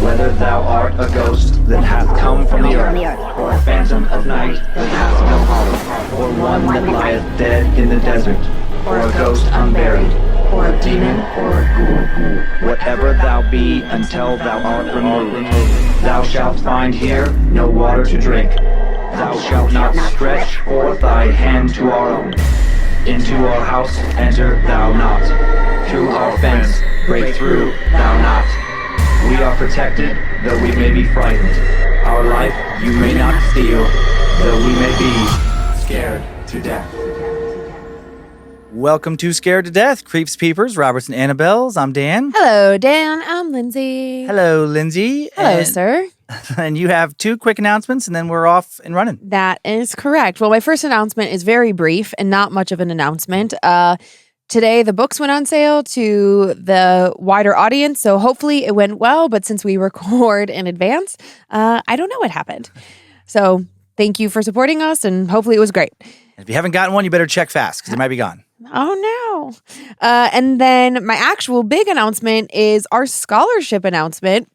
Whether thou art a ghost that hath come from the earth, or a phantom of night that hath no home, or one that lieth dead in the desert, or a ghost unburied, or a demon, or a ghoul, whatever thou be until thou art removed, thou shalt find here no water to drink. Thou shalt not stretch forth thy hand to our own. Into our house enter thou not. Through our fence break through thou not. We are protected, though we may be frightened. Our life you may not steal, though we may be scared to death. Welcome to Scared to Death, Creeps, Peepers, Roberts, and Annabelles. I'm Dan. Hello, Dan. I'm Lynze. Hello, Lynze. Hello, sir. And you have two quick announcements, and then we're off and running. That is correct. Well, my first announcement is very brief and not much of an announcement. Today, the books went on sale to the wider audience, so hopefully it went well. But since we record in advance, I don't know what happened. So thank you for supporting us, and hopefully it was great. If you haven't gotten one, you better check fast, because it might be gone. Oh, no. And then my actual big announcement is our scholarship announcement.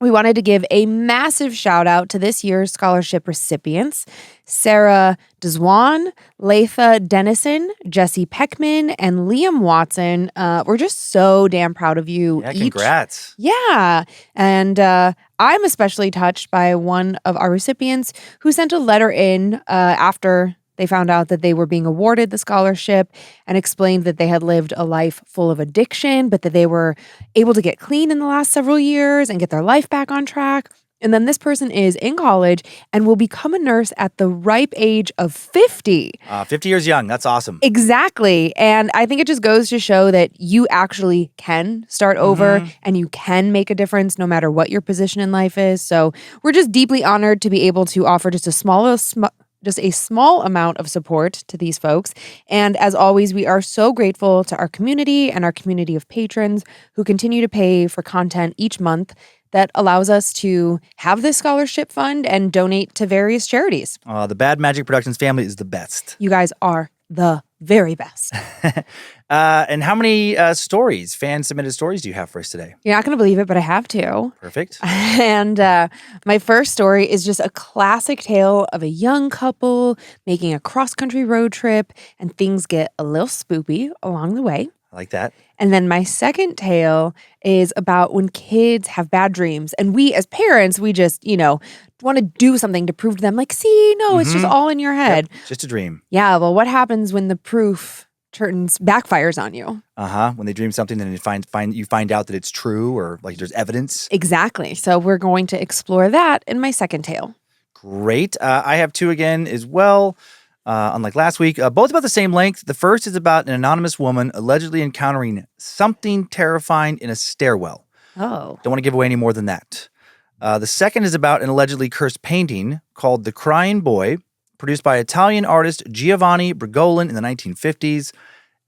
We wanted to give a massive shout out to this year's scholarship recipients, DeZwaan, Letha Dennison, Jessie Peckham, and Liam Watson. We're just so damn proud of you. Yeah, congrats. Yeah. And I'm especially touched by one of our recipients who sent a letter in after they found out that they were being awarded the scholarship and explained that they had lived a life full of addiction, but that they were able to get clean in the last several years and get their life back on track. And then this person is in college and will become a nurse at the ripe age of 50. 50 years young. That's awesome. Exactly. And I think it just goes to show that you actually can start over and you can make a difference no matter what your position in life is. So we're just deeply honored to be able to offer just a small amount of support to these folks. And as always, we are so grateful to our community and our community of patrons who continue to pay for content each month that allows us to have this scholarship fund and donate to various charities. The Bad Magic Productions family is the best. You guys are the very best. And how many fan-submitted stories do you have for us today? You're not going to believe it, but I have two. Perfect. And my first story is just a classic tale of a young couple making a cross-country road trip, and things get a little spoopy along the way. I like that. And then my second tale is about when kids have bad dreams. And we as parents, we just, want to do something to prove to them, like, see, no, it's just all in your head. Yep, just a dream. Yeah, well, what happens when the proof backfires on you? When they dream something, then you find out that it's true, or like there's evidence. Exactly. So we're going to explore that in my second tale. Great. I have two again as well. Unlike last week, both about the same length. The first is about an anonymous woman allegedly encountering something terrifying in a stairwell. Oh. Don't want to give away any more than that. The second is about an allegedly cursed painting called The Crying Boy, produced by Italian artist Giovanni Bragolin in the 1950s.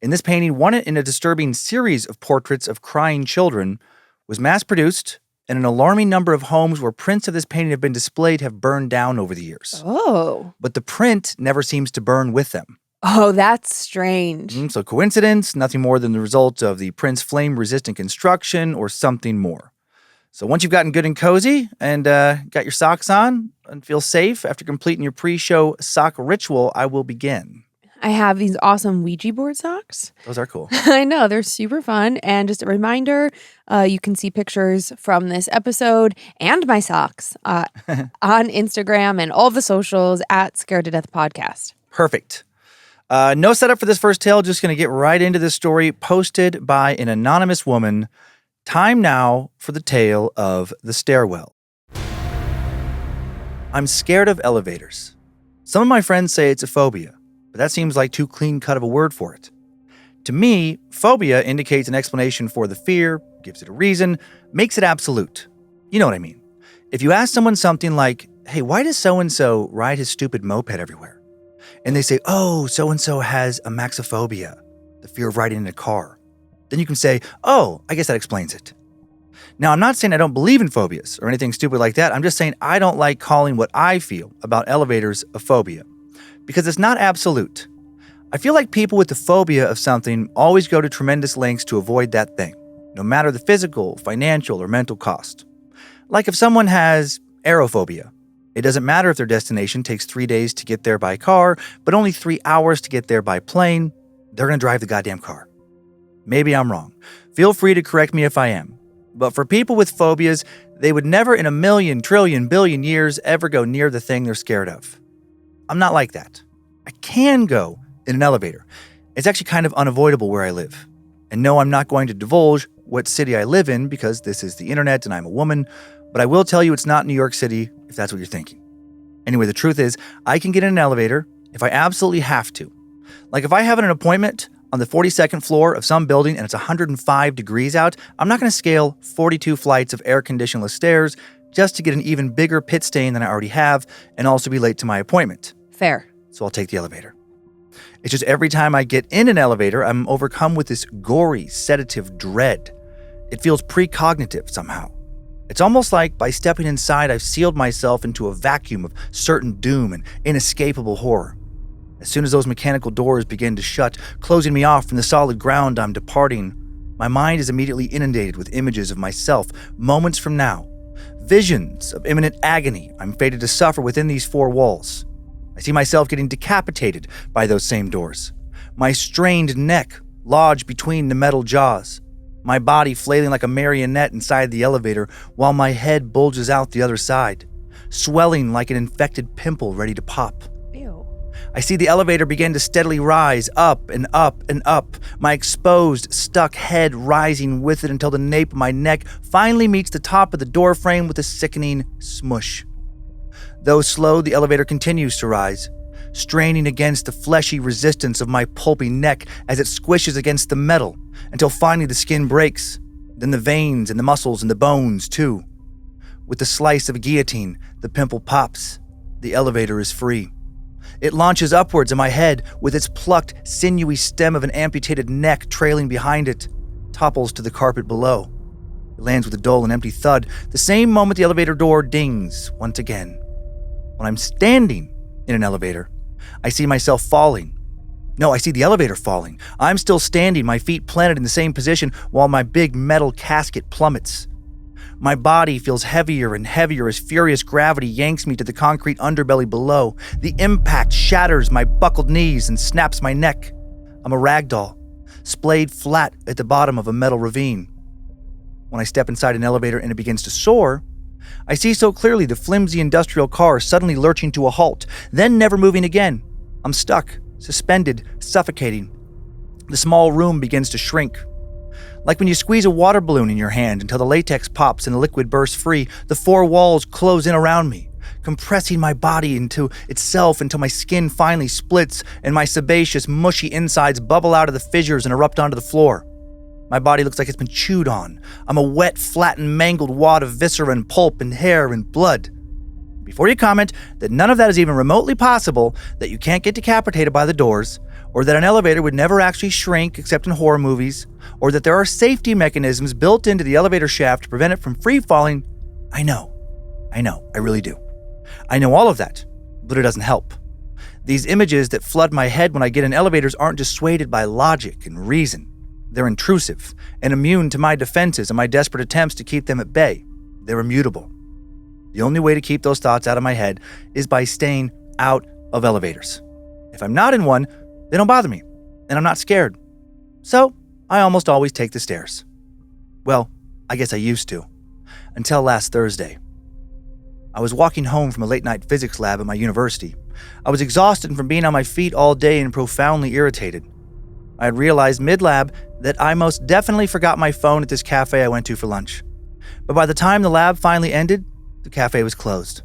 In this painting, one in a disturbing series of portraits of crying children, was mass-produced, and an alarming number of homes where prints of this painting have been displayed have burned down over the years. Oh. But the print never seems to burn with them. Oh, that's strange. So coincidence, nothing more than the result of the print's flame-resistant construction, or something more. So once you've gotten good and cozy and got your socks on and feel safe after completing your pre-show sock ritual, I will begin. I have these awesome Ouija board socks. Those are cool. I know, they're super fun. And just a reminder, you can see pictures from this episode and my socks on Instagram and all the socials at Scared to Death Podcast. Perfect. No setup for this first tale. Just going to get right into this story posted by an anonymous woman. Time now for the tale of the stairwell. I'm scared of elevators. Some of my friends say it's a phobia, but that seems like too clean-cut of a word for it. To me, phobia indicates an explanation for the fear, gives it a reason, makes it absolute. You know what I mean. If you ask someone something like, hey, why does so-and-so ride his stupid moped everywhere? And they say, oh, so-and-so has a maxophobia, the fear of riding in a car. Then you can say, oh, I guess that explains it. Now, I'm not saying I don't believe in phobias or anything stupid like that. I'm just saying I don't like calling what I feel about elevators a phobia, because it's not absolute. I feel like people with the phobia of something always go to tremendous lengths to avoid that thing, no matter the physical, financial, or mental cost. Like if someone has aerophobia, it doesn't matter if their destination takes 3 days to get there by car, but only 3 hours to get there by plane, they're going to drive the goddamn car. Maybe I'm wrong. Feel free to correct me if I am. But for people with phobias, they would never in a million, trillion, billion years ever go near the thing they're scared of. I'm not like that. I can go in an elevator. It's actually kind of unavoidable where I live. And no, I'm not going to divulge what city I live in because this is the internet and I'm a woman, but I will tell you it's not New York City if that's what you're thinking. Anyway, the truth is, I can get in an elevator if I absolutely have to. Like if I have an appointment on the 42nd floor of some building and it's 105 degrees out, I'm not going to scale 42 flights of air-conditionless stairs just to get an even bigger pit stain than I already have and also be late to my appointment. Fair. So I'll take the elevator. It's just every time I get in an elevator, I'm overcome with this gory, sedative dread. It feels precognitive somehow. It's almost like by stepping inside, I've sealed myself into a vacuum of certain doom and inescapable horror. As soon as those mechanical doors begin to shut, closing me off from the solid ground I'm departing, my mind is immediately inundated with images of myself moments from now, visions of imminent agony I'm fated to suffer within these four walls. I see myself getting decapitated by those same doors, my strained neck lodged between the metal jaws, my body flailing like a marionette inside the elevator while my head bulges out the other side, swelling like an infected pimple ready to pop. Ew. I see the elevator begin to steadily rise up and up and up, my exposed, stuck head rising with it until the nape of my neck finally meets the top of the door frame with a sickening smush. Though slow, the elevator continues to rise, straining against the fleshy resistance of my pulpy neck as it squishes against the metal until finally the skin breaks, then the veins and the muscles and the bones too. With the slice of a guillotine, the pimple pops. The elevator is free. It launches upwards in my head with its plucked, sinewy stem of an amputated neck trailing behind it, topples to the carpet below. It lands with a dull and empty thud the same moment the elevator door dings once again. When I'm standing in an elevator, I see myself falling. No, I see the elevator falling. I'm still standing, my feet planted in the same position while my big metal casket plummets. My body feels heavier and heavier as furious gravity yanks me to the concrete underbelly below. The impact shatters my buckled knees and snaps my neck. I'm a rag doll, splayed flat at the bottom of a metal ravine. When I step inside an elevator and it begins to soar, I see so clearly the flimsy industrial car suddenly lurching to a halt, then never moving again. I'm stuck, suspended, suffocating. The small room begins to shrink. Like when you squeeze a water balloon in your hand until the latex pops and the liquid bursts free, the four walls close in around me, compressing my body into itself until my skin finally splits and my sebaceous, mushy insides bubble out of the fissures and erupt onto the floor. My body looks like it's been chewed on. I'm a wet, flattened, mangled wad of viscera and pulp and hair and blood. Before you comment that none of that is even remotely possible, that you can't get decapitated by the doors, or that an elevator would never actually shrink except in horror movies, or that there are safety mechanisms built into the elevator shaft to prevent it from free falling, I know, I really do. I know all of that, but it doesn't help. These images that flood my head when I get in elevators aren't dissuaded by logic and reason. They're intrusive and immune to my defenses and my desperate attempts to keep them at bay. They're immutable. The only way to keep those thoughts out of my head is by staying out of elevators. If I'm not in one, they don't bother me, and I'm not scared. So, I almost always take the stairs. Well, I guess I used to, until last Thursday. I was walking home from a late-night physics lab at my university. I was exhausted from being on my feet all day and profoundly irritated. I had realized mid-lab that I most definitely forgot my phone at this cafe I went to for lunch. But by the time the lab finally ended, the cafe was closed.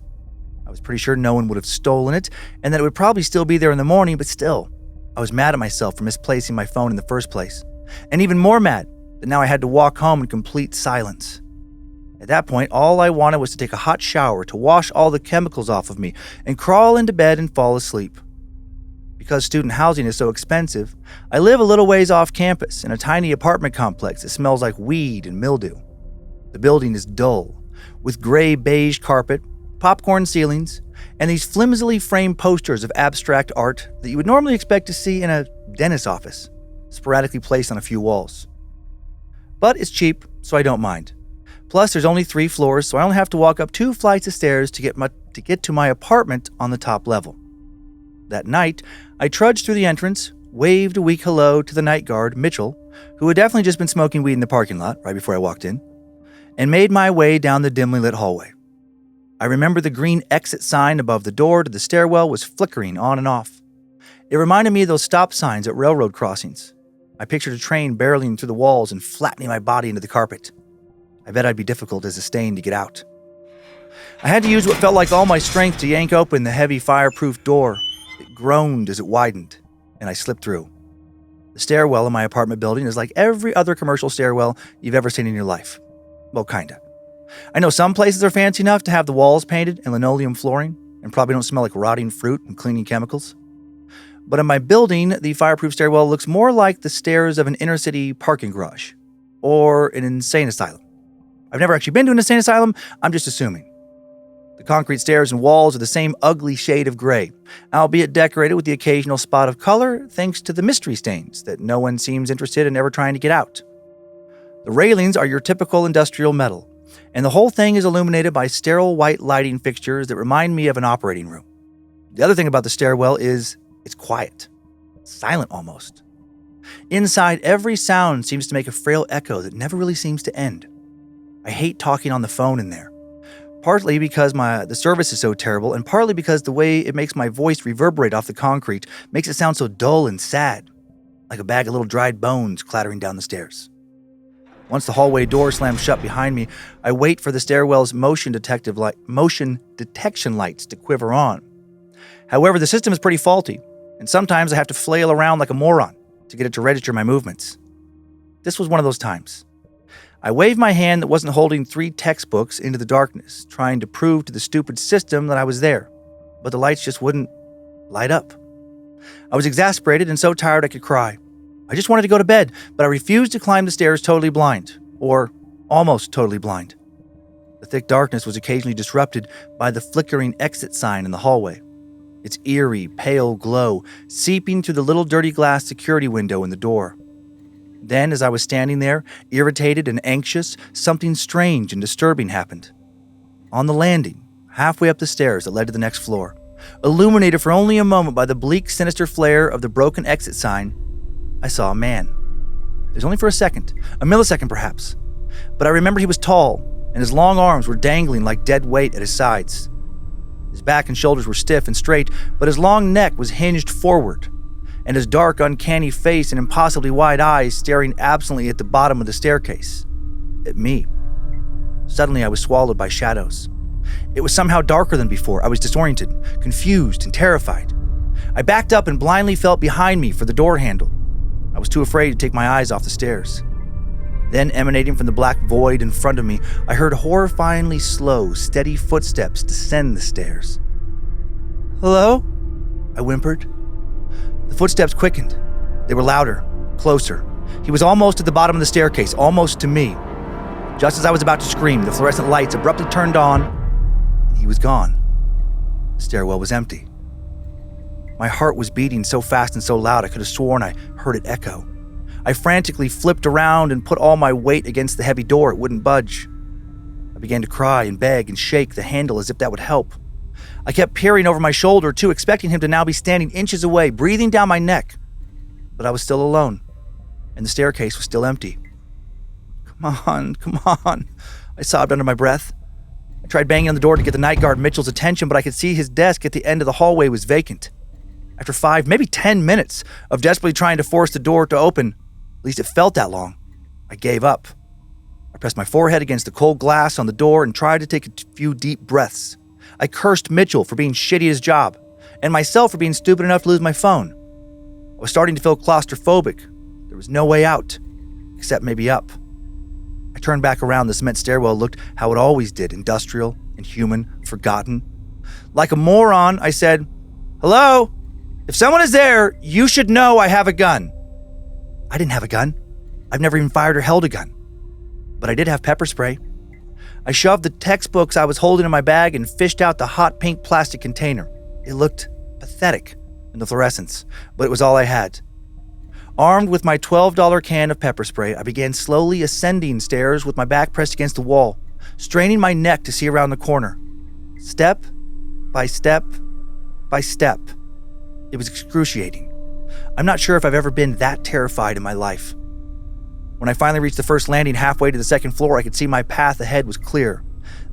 I was pretty sure no one would have stolen it, and that it would probably still be there in the morning, but still, I was mad at myself for misplacing my phone in the first place. And even more mad that now I had to walk home in complete silence. At that point, all I wanted was to take a hot shower to wash all the chemicals off of me and crawl into bed and fall asleep. Because student housing is so expensive, I live a little ways off campus in a tiny apartment complex that smells like weed and mildew. The building is dull, with gray beige carpet, popcorn ceilings, and these flimsily framed posters of abstract art that you would normally expect to see in a dentist's office, sporadically placed on a few walls. But it's cheap, so I don't mind. Plus, there's only 3 floors, so I only have to walk up 2 flights of stairs to get to my apartment on the top level. That night, I trudged through the entrance, waved a weak hello to the night guard, Mitchell, who had definitely just been smoking weed in the parking lot right before I walked in, and made my way down the dimly lit hallway. I remember the green exit sign above the door to the stairwell was flickering on and off. It reminded me of those stop signs at railroad crossings. I pictured a train barreling through the walls and flattening my body into the carpet. I bet I'd be difficult as a stain to get out. I had to use what felt like all my strength to yank open the heavy fireproof door. It groaned as it widened, and I slipped through. The stairwell in my apartment building is like every other commercial stairwell you've ever seen in your life. Well, kinda. I know some places are fancy enough to have the walls painted and linoleum flooring, and probably don't smell like rotting fruit and cleaning chemicals. But in my building, the fireproof stairwell looks more like the stairs of an inner-city parking garage, or an insane asylum. I've never actually been to an insane asylum, I'm just assuming. The concrete stairs and walls are the same ugly shade of gray, albeit decorated with the occasional spot of color thanks to the mystery stains that no one seems interested in ever trying to get out. The railings are your typical industrial metal, and the whole thing is illuminated by sterile white lighting fixtures that remind me of an operating room. The other thing about the stairwell is it's quiet, silent almost. Inside, every sound seems to make a frail echo that never really seems to end. I hate talking on the phone in there, partly because the service is so terrible, and partly because the way it makes my voice reverberate off the concrete makes it sound so dull and sad, like a bag of little dried bones clattering down the stairs. Once the hallway door slams shut behind me, I wait for the stairwell's motion detection lights to quiver on. However, the system is pretty faulty, and sometimes I have to flail around like a moron to get it to register my movements. This was one of those times. I waved my hand that wasn't holding 3 textbooks into the darkness, trying to prove to the stupid system that I was there, but the lights just wouldn't light up. I was exasperated and so tired I could cry. I just wanted to go to bed, but I refused to climb the stairs totally blind, or almost totally blind. The thick darkness was occasionally disrupted by the flickering exit sign in the hallway, its eerie, pale glow seeping through the little dirty glass security window in the door. Then, as I was standing there, irritated and anxious, something strange and disturbing happened. On the landing, halfway up the stairs that led to the next floor, illuminated for only a moment by the bleak, sinister flare of the broken exit sign, I saw a man. It was only for a second, a millisecond perhaps, but I remembered he was tall, and his long arms were dangling like dead weight at his sides. His back and shoulders were stiff and straight, but his long neck was hinged forward, and his dark, uncanny face and impossibly wide eyes staring absently at the bottom of the staircase. At me. Suddenly, I was swallowed by shadows. It was somehow darker than before. I was disoriented, confused, and terrified. I backed up and blindly felt behind me for the door handle. I was too afraid to take my eyes off the stairs. Then, emanating from the black void in front of me, I heard horrifyingly slow, steady footsteps descend the stairs. "Hello?" I whimpered. The footsteps quickened. They were louder, closer. He was almost at the bottom of the staircase, almost to me. Just as I was about to scream, the fluorescent lights abruptly turned on, and he was gone. The stairwell was empty. My heart was beating so fast and so loud I could have sworn I heard it echo. I frantically flipped around and put all my weight against the heavy door. It wouldn't budge. I began to cry and beg and shake the handle as if that would help. I kept peering over my shoulder, too, expecting him to now be standing inches away, breathing down my neck. But I was still alone, and the staircase was still empty. Come on, I sobbed under my breath. I tried banging on the door to get the night guard Mitchell's attention, but I could see his desk at the end of the hallway was vacant. After 5, maybe 10 minutes of desperately trying to force the door to open, at least it felt that long, I gave up. I pressed my forehead against the cold glass on the door and tried to take a few deep breaths. I cursed Mitchell for being shitty at his job, and myself for being stupid enough to lose my phone. I was starting to feel claustrophobic. There was no way out, except maybe up. I turned back around. The cement stairwell looked how it always did, industrial, inhuman, forgotten. Like a moron, I said, "Hello? If someone is there, you should know I have a gun." I didn't have a gun. I've never even fired or held a gun. But I did have pepper spray. I shoved the textbooks I was holding in my bag and fished out the hot pink plastic container. It looked pathetic in the fluorescence, but it was all I had. Armed with my $12 can of pepper spray, I began slowly ascending stairs with my back pressed against the wall, straining my neck to see around the corner. Step by step by step. It was excruciating. I'm not sure if I've ever been that terrified in my life. When I finally reached the first landing halfway to the second floor, I could see my path ahead was clear.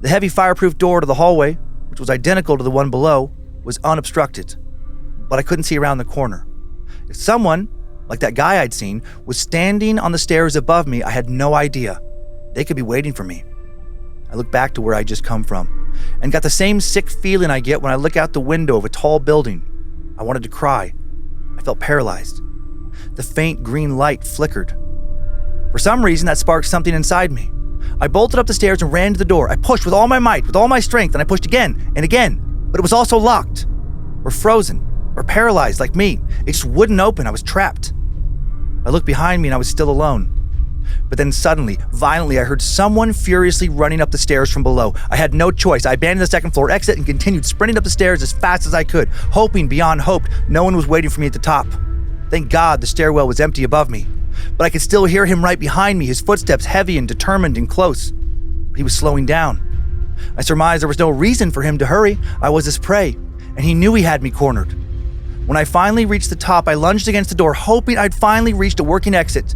The heavy fireproof door to the hallway, which was identical to the one below, was unobstructed, but I couldn't see around the corner. If someone, like that guy I'd seen, was standing on the stairs above me, I had no idea. They could be waiting for me. I looked back to where I'd just come from and got the same sick feeling I get when I look out the window of a tall building. I wanted to cry. I felt paralyzed. The faint green light flickered. For some reason, that sparked something inside me. I bolted up the stairs and ran to the door. I pushed with all my might, with all my strength, and I pushed again and again, but it was also locked, or frozen, or paralyzed like me. It just wouldn't open. I was trapped. I looked behind me and I was still alone. But then suddenly, violently, I heard someone furiously running up the stairs from below. I had no choice. I abandoned the second floor exit and continued sprinting up the stairs as fast as I could, hoping beyond hope no one was waiting for me at the top. Thank God the stairwell was empty above me. But I could still hear him right behind me, his footsteps heavy and determined and close. But he was slowing down. I surmised there was no reason for him to hurry. I was his prey, and he knew he had me cornered. When I finally reached the top, I lunged against the door, hoping I'd finally reached a working exit.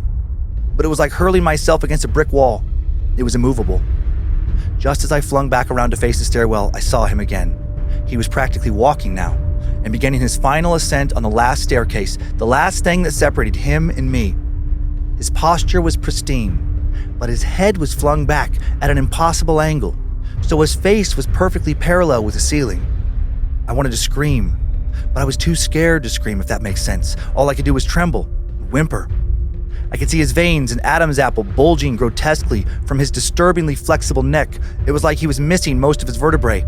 But it was like hurling myself against a brick wall. It was immovable. Just as I flung back around to face the stairwell, I saw him again. He was practically walking now, and beginning his final ascent on the last staircase, the last thing that separated him and me. His posture was pristine, but his head was flung back at an impossible angle, so his face was perfectly parallel with the ceiling. I wanted to scream, but I was too scared to scream, if that makes sense. All I could do was tremble and whimper. I could see his veins and Adam's apple bulging grotesquely from his disturbingly flexible neck. It was like he was missing most of his vertebrae.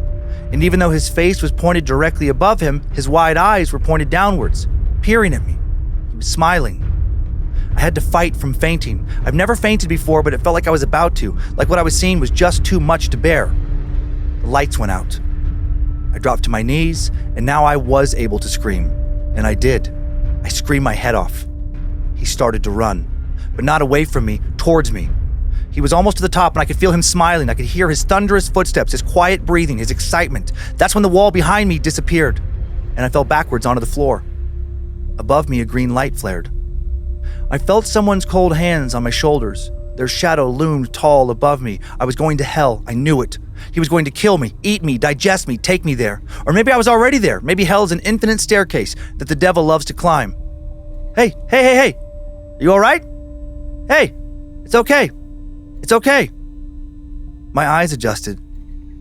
And even though his face was pointed directly above him, his wide eyes were pointed downwards, peering at me. He was smiling. I had to fight from fainting. I've never fainted before, but it felt like I was about to, like what I was seeing was just too much to bear. The lights went out. I dropped to my knees, and now I was able to scream. And I did. I screamed my head off. He started to run, but not away from me, towards me. He was almost to the top, and I could feel him smiling. I could hear his thunderous footsteps, his quiet breathing, his excitement. That's when the wall behind me disappeared, and I fell backwards onto the floor. Above me, a green light flared. I felt someone's cold hands on my shoulders. Their shadow loomed tall above me. I was going to hell. I knew it. He was going to kill me, eat me, digest me, take me there. Or maybe I was already there. Maybe hell is an infinite staircase that the devil loves to climb. Hey. You all right? Hey, it's okay. It's okay. My eyes adjusted.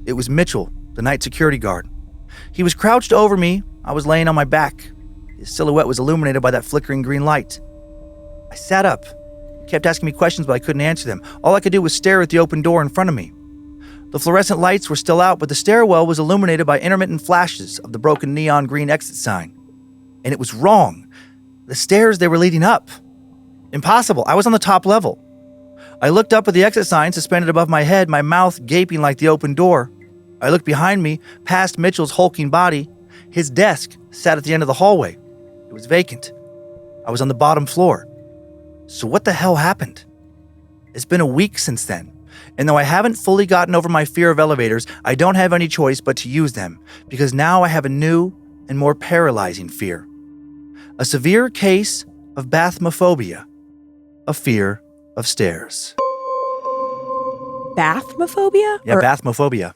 It was Mitchell, the night security guard. He was crouched over me. I was laying on my back. His silhouette was illuminated by that flickering green light. I sat up. He kept asking me questions, but I couldn't answer them. All I could do was stare at the open door in front of me. The fluorescent lights were still out, but the stairwell was illuminated by intermittent flashes of the broken neon green exit sign. And it was wrong. The stairs, they were leading up. Impossible. I was on the top level. I looked up at the exit sign suspended above my head, my mouth gaping like the open door. I looked behind me, past Mitchell's hulking body. His desk sat at the end of the hallway. It was vacant. I was on the bottom floor. So what the hell happened? It's been a week since then, and though I haven't fully gotten over my fear of elevators, I don't have any choice but to use them, because now I have a new and more paralyzing fear. A severe case of bathmophobia, a fear of stairs. Bathmophobia? Yeah, bathmophobia.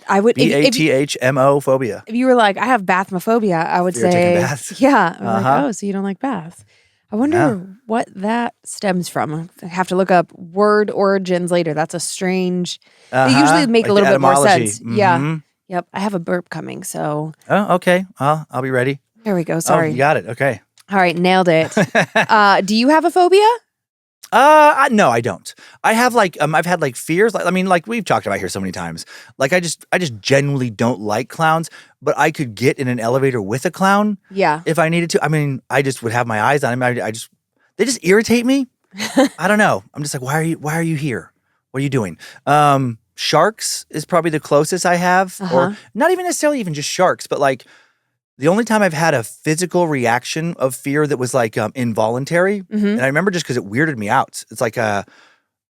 I would BATHMO phobia. If you were like, I have bathmophobia, I would Fear of say, taking baths? yeah. I'm like, oh, so you don't like baths. I wonder what that stems from. I have to look up word origins later. That's a strange. They usually make like a little bit more etymology. sense. Yeah. Yep. I have a burp coming, so. Oh, okay. I'll be ready. There we go. Sorry. Oh, you got it. Okay. All right, nailed it. Do you have a phobia? No, I don't. I have I've had fears. Like we've talked about here so many times. Like I just genuinely don't like clowns, but I could get in an elevator with a clown. Yeah. If I needed to. I mean, I just would have my eyes on him. They just irritate me. I don't know. I'm just like, why are you here? What are you doing? Sharks is probably the closest I have, or not even necessarily even just sharks, but like The only time I've had a physical reaction of fear that was like involuntary, and I remember just because it weirded me out. It's like and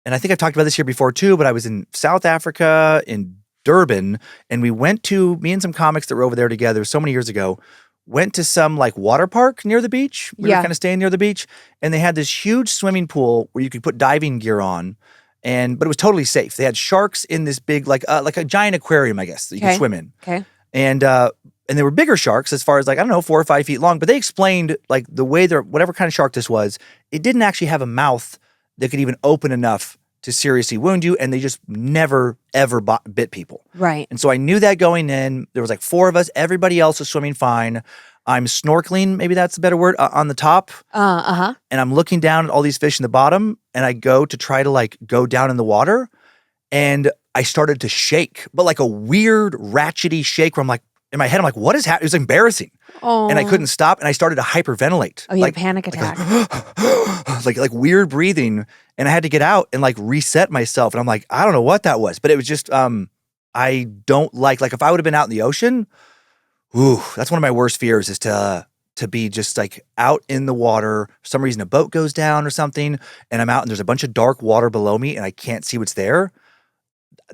I think I've talked about this here before too, but I was in South Africa, in Durban, and me and some comics that were over there together so many years ago, went to some like water park near the beach. We were kind of staying near the beach, and they had this huge swimming pool where you could put diving gear on, but it was totally safe. They had sharks in this big, like a giant aquarium, I guess, that you could swim in. Okay. And they were bigger sharks as far as like, I don't know, 4 or 5 feet long, but they explained like the way whatever kind of shark this was, it didn't actually have a mouth that could even open enough to seriously wound you, and they just never, ever bit people. Right. And so I knew that going in. There was like 4 of us. Everybody else was swimming fine. I'm snorkeling, maybe that's a better word, on the top. And I'm looking down at all these fish in the bottom, and I go to try to like go down in the water, and I started to shake, but like a weird ratchety shake where I'm like, in my head, I'm like, what is happening? It was embarrassing. Oh. And I couldn't stop, and I started to hyperventilate. Oh, you had a panic attack. Like weird breathing, and I had to get out and like reset myself. And I'm like, I don't know what that was, but it was just I don't like if I would have been out in the ocean, that's one of my worst fears is to be just like out in the water. For some reason a boat goes down or something, and I'm out and there's a bunch of dark water below me and I can't see what's there.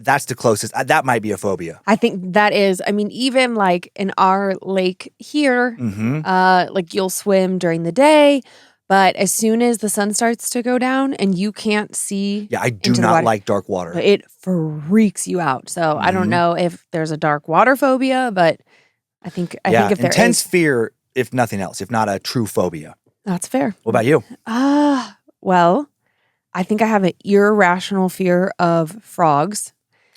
That's the closest. That might be a phobia. I think that is. I mean, even like in our lake here, like you'll swim during the day, but as soon as the sun starts to go down and you can't see, I do not like dark water. It freaks you out. So I don't know if there's a dark water phobia, but I think if there is intense fear, if nothing else, if not a true phobia. That's fair. What about you? Well, I think I have an irrational fear of frogs.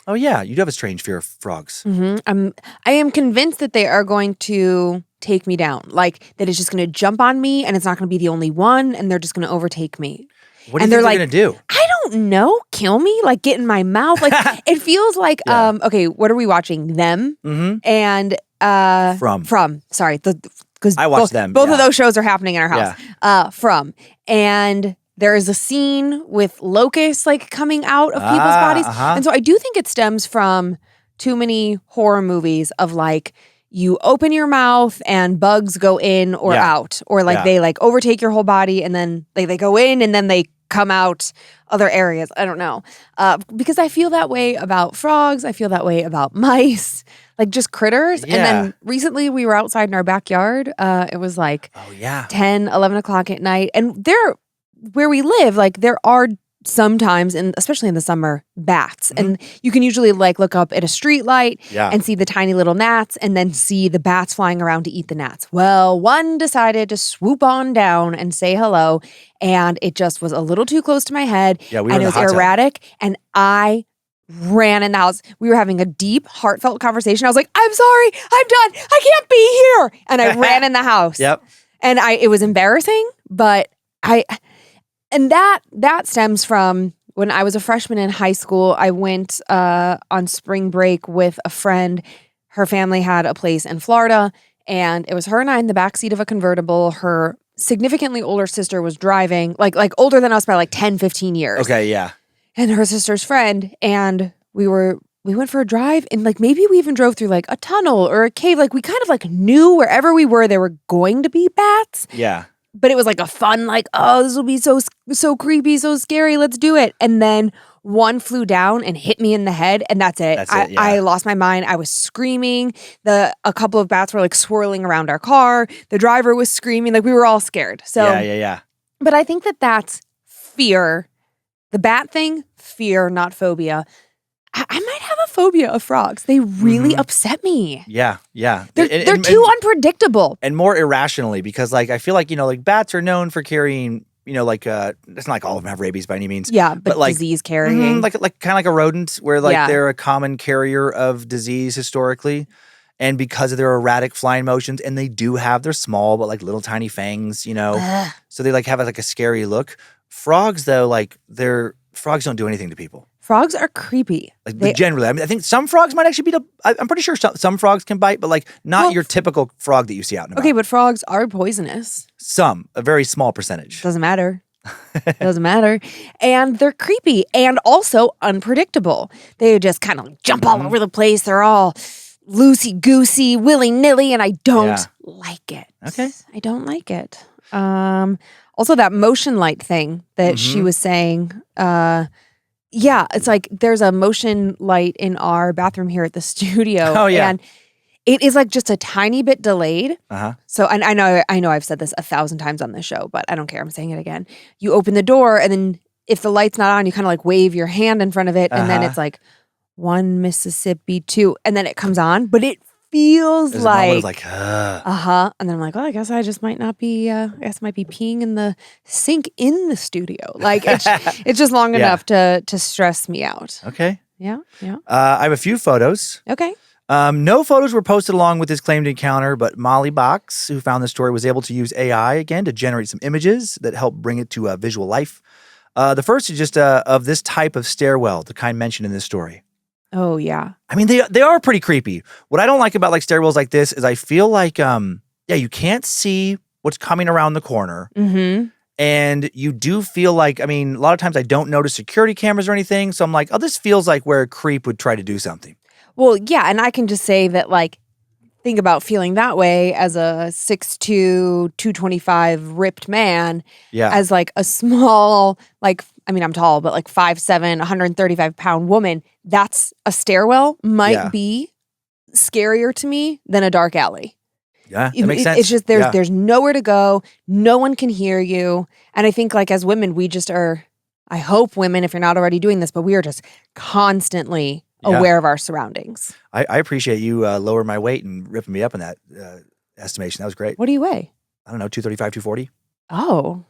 Oh yeah, you do have a strange fear of frogs. I am convinced that they are going to take me down. Like that it's just going to jump on me, and it's not going to be the only one, and they're just going to overtake me. What do you think they're going to do? I don't know. Kill me? Like get in my mouth? Like it feels like okay. What are we watching? Them and From. Sorry, because I watched them. Both of those shows are happening in our house. From and. There is a scene with locusts like coming out of people's bodies. And so I do think it stems from too many horror movies of like you open your mouth and bugs go in or out, or like they like overtake your whole body and then they go in and then they come out other areas. I don't know. Because I feel that way about frogs. I feel that way about mice, like just critters. And then recently we were outside in our backyard. It was like 10, 11 o'clock at night. And where we live, like there are sometimes, and especially in the summer, bats. And you can usually like look up at a street light and see the tiny little gnats and then see the bats flying around to eat the gnats. Well, one decided to swoop on down and say hello, and it just was a little too close to my head. Yeah, we were and in it the was hot tub. erratic, and I ran in the house. We were having a deep, heartfelt conversation. I was like, I'm sorry, I'm done. I can't be here. And I ran in the house. And it was embarrassing, but and that stems from when I was a freshman in high school. I went on spring break with a friend. Her family had a place in Florida, and it was her and I in the backseat of a convertible. Her significantly older sister was driving, like older than us by like 10, 15 years. Okay, yeah. And her sister's friend, and we went for a drive, and like maybe we even drove through like a tunnel or a cave. Like we kind of like knew wherever we were there were going to be bats. Yeah. But it was like a fun, like, oh, this will be so creepy, so scary. Let's do it. And then one flew down and hit me in the head, and that's it. I lost my mind. I was screaming. A couple of bats were like swirling around our car. The driver was screaming. Like we were all scared. So yeah. But I think that's fear. The bat thing, fear, not phobia. I might have a phobia of frogs. They really upset me. Yeah. They're too unpredictable. And more irrationally, because like I feel like, like bats are known for carrying, like it's not like all of them have rabies by any means. Yeah, but like disease carrying. Like kind of like a rodent where like they're a common carrier of disease historically. And because of their erratic flying motions, and they're small, but like little tiny fangs, so they like have like a scary look. Frogs though, like frogs don't do anything to people. Frogs are creepy. Like generally, I mean, I think some frogs might actually I'm pretty sure some frogs can bite, but like not your typical frog that you see out and about. Okay, but frogs are poisonous. A very small percentage. Doesn't matter. Doesn't matter. And they're creepy and also unpredictable. They just kind of like jump all over the place. They're all loosey-goosey, willy-nilly, and I don't like it. Okay. I don't like it. Also, that motion light thing that she was saying, yeah, it's like there's a motion light in our bathroom here at the studio. Oh, yeah. And it is like just a tiny bit delayed. So, and I know I've said this 1,000 times on this show, but I don't care. I'm saying it again. You open the door, and then if the light's not on, you kind of like wave your hand in front of it, and then it's like 1 Mississippi 2, and then it comes on, but it feels There's like, a moment of like, and then I'm like, well, I guess I just might not be, I guess I might be peeing in the sink in the studio. Like it's just long enough to stress me out. Okay. Yeah. I have a few photos. Okay. No photos were posted along with this claimed encounter, but Molly Box, who found the story, was able to use AI again to generate some images that help bring it to visual life. The first is just of this type of stairwell, the kind mentioned in this story. Oh, yeah. I mean, they are pretty creepy. What I don't like about like stairwells like this is I feel like, you can't see what's coming around the corner. And you do feel like, I mean, a lot of times I don't notice security cameras or anything. So I'm like, oh, this feels like where a creep would try to do something. Well, yeah. And I can just say that, like, think about feeling that way as a 6'2", 225 ripped man. Yeah. As like a small, like, I mean, I'm tall, but like 5'7", 135-pound woman. That's a stairwell might be scarier to me than a dark alley. Yeah, that makes sense. It's just there's nowhere to go. No one can hear you. And I think like as women, we just are, I hope women, if you're not already doing this, but we are just constantly aware of our surroundings. I appreciate you lowering my weight and ripping me up in that estimation. That was great. What do you weigh? I don't know, 235, 240. Oh,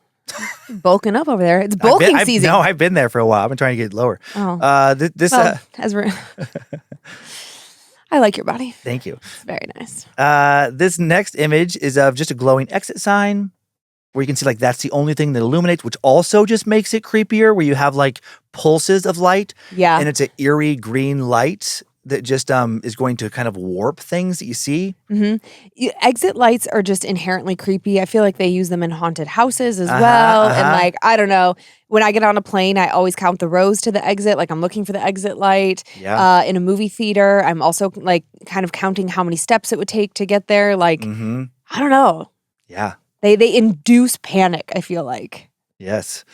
bulking up over there. It's bulking season. No, I've been there for a while. I've been trying to get lower. Oh. As we're I like your body. Thank you. It's very nice. This next image is of just a glowing exit sign where you can see like that's the only thing that illuminates, which also just makes it creepier, where you have like pulses of light. Yeah. And it's an eerie green light that just is going to kind of warp things that you see. Exit lights are just inherently creepy. I feel like they use them in haunted houses as well. And like, I don't know, when I get on a plane, I always count the rows to the exit. Like I'm looking for the exit light. Yeah. In a movie theater, I'm also like kind of counting how many steps it would take to get there. Like, I don't know. Yeah. They induce panic, I feel like. Yes.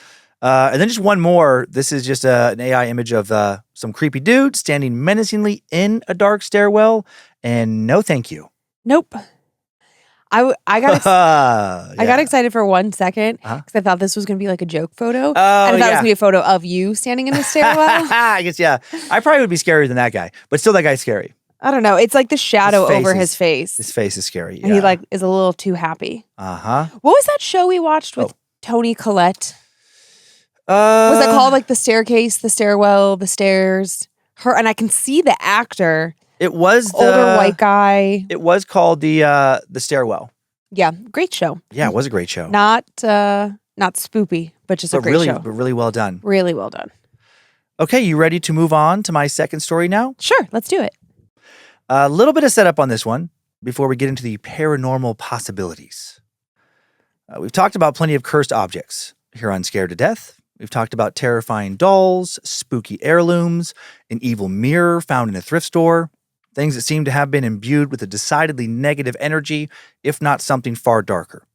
And then just one more. This is just an AI image of some creepy dude standing menacingly in a dark stairwell. And no thank you. Nope. I got excited for 1 second because I thought this was going to be like a joke photo. And I thought it was going to be a photo of you standing in the stairwell. I guess, yeah. I probably would be scarier than that guy. But still, that guy's scary. I don't know. It's like the shadow over his face. His face is scary. And he like is a little too happy. What was that show we watched with Toni Collette? Was that called like The Staircase, The Stairwell, The Stairs? Her, and I can see the actor. It was the older white guy. It was called the Stairwell. Yeah, great show. Yeah, it was a great show. Not spoopy, but just a great show. But really well done. Really well done. Okay, you ready to move on to my second story now? Sure, let's do it. A little bit of setup on this one before we get into the paranormal possibilities. We've talked about plenty of cursed objects here on Scared to Death. We've talked about terrifying dolls, spooky heirlooms, an evil mirror found in a thrift store, things that seem to have been imbued with a decidedly negative energy, if not something far darker.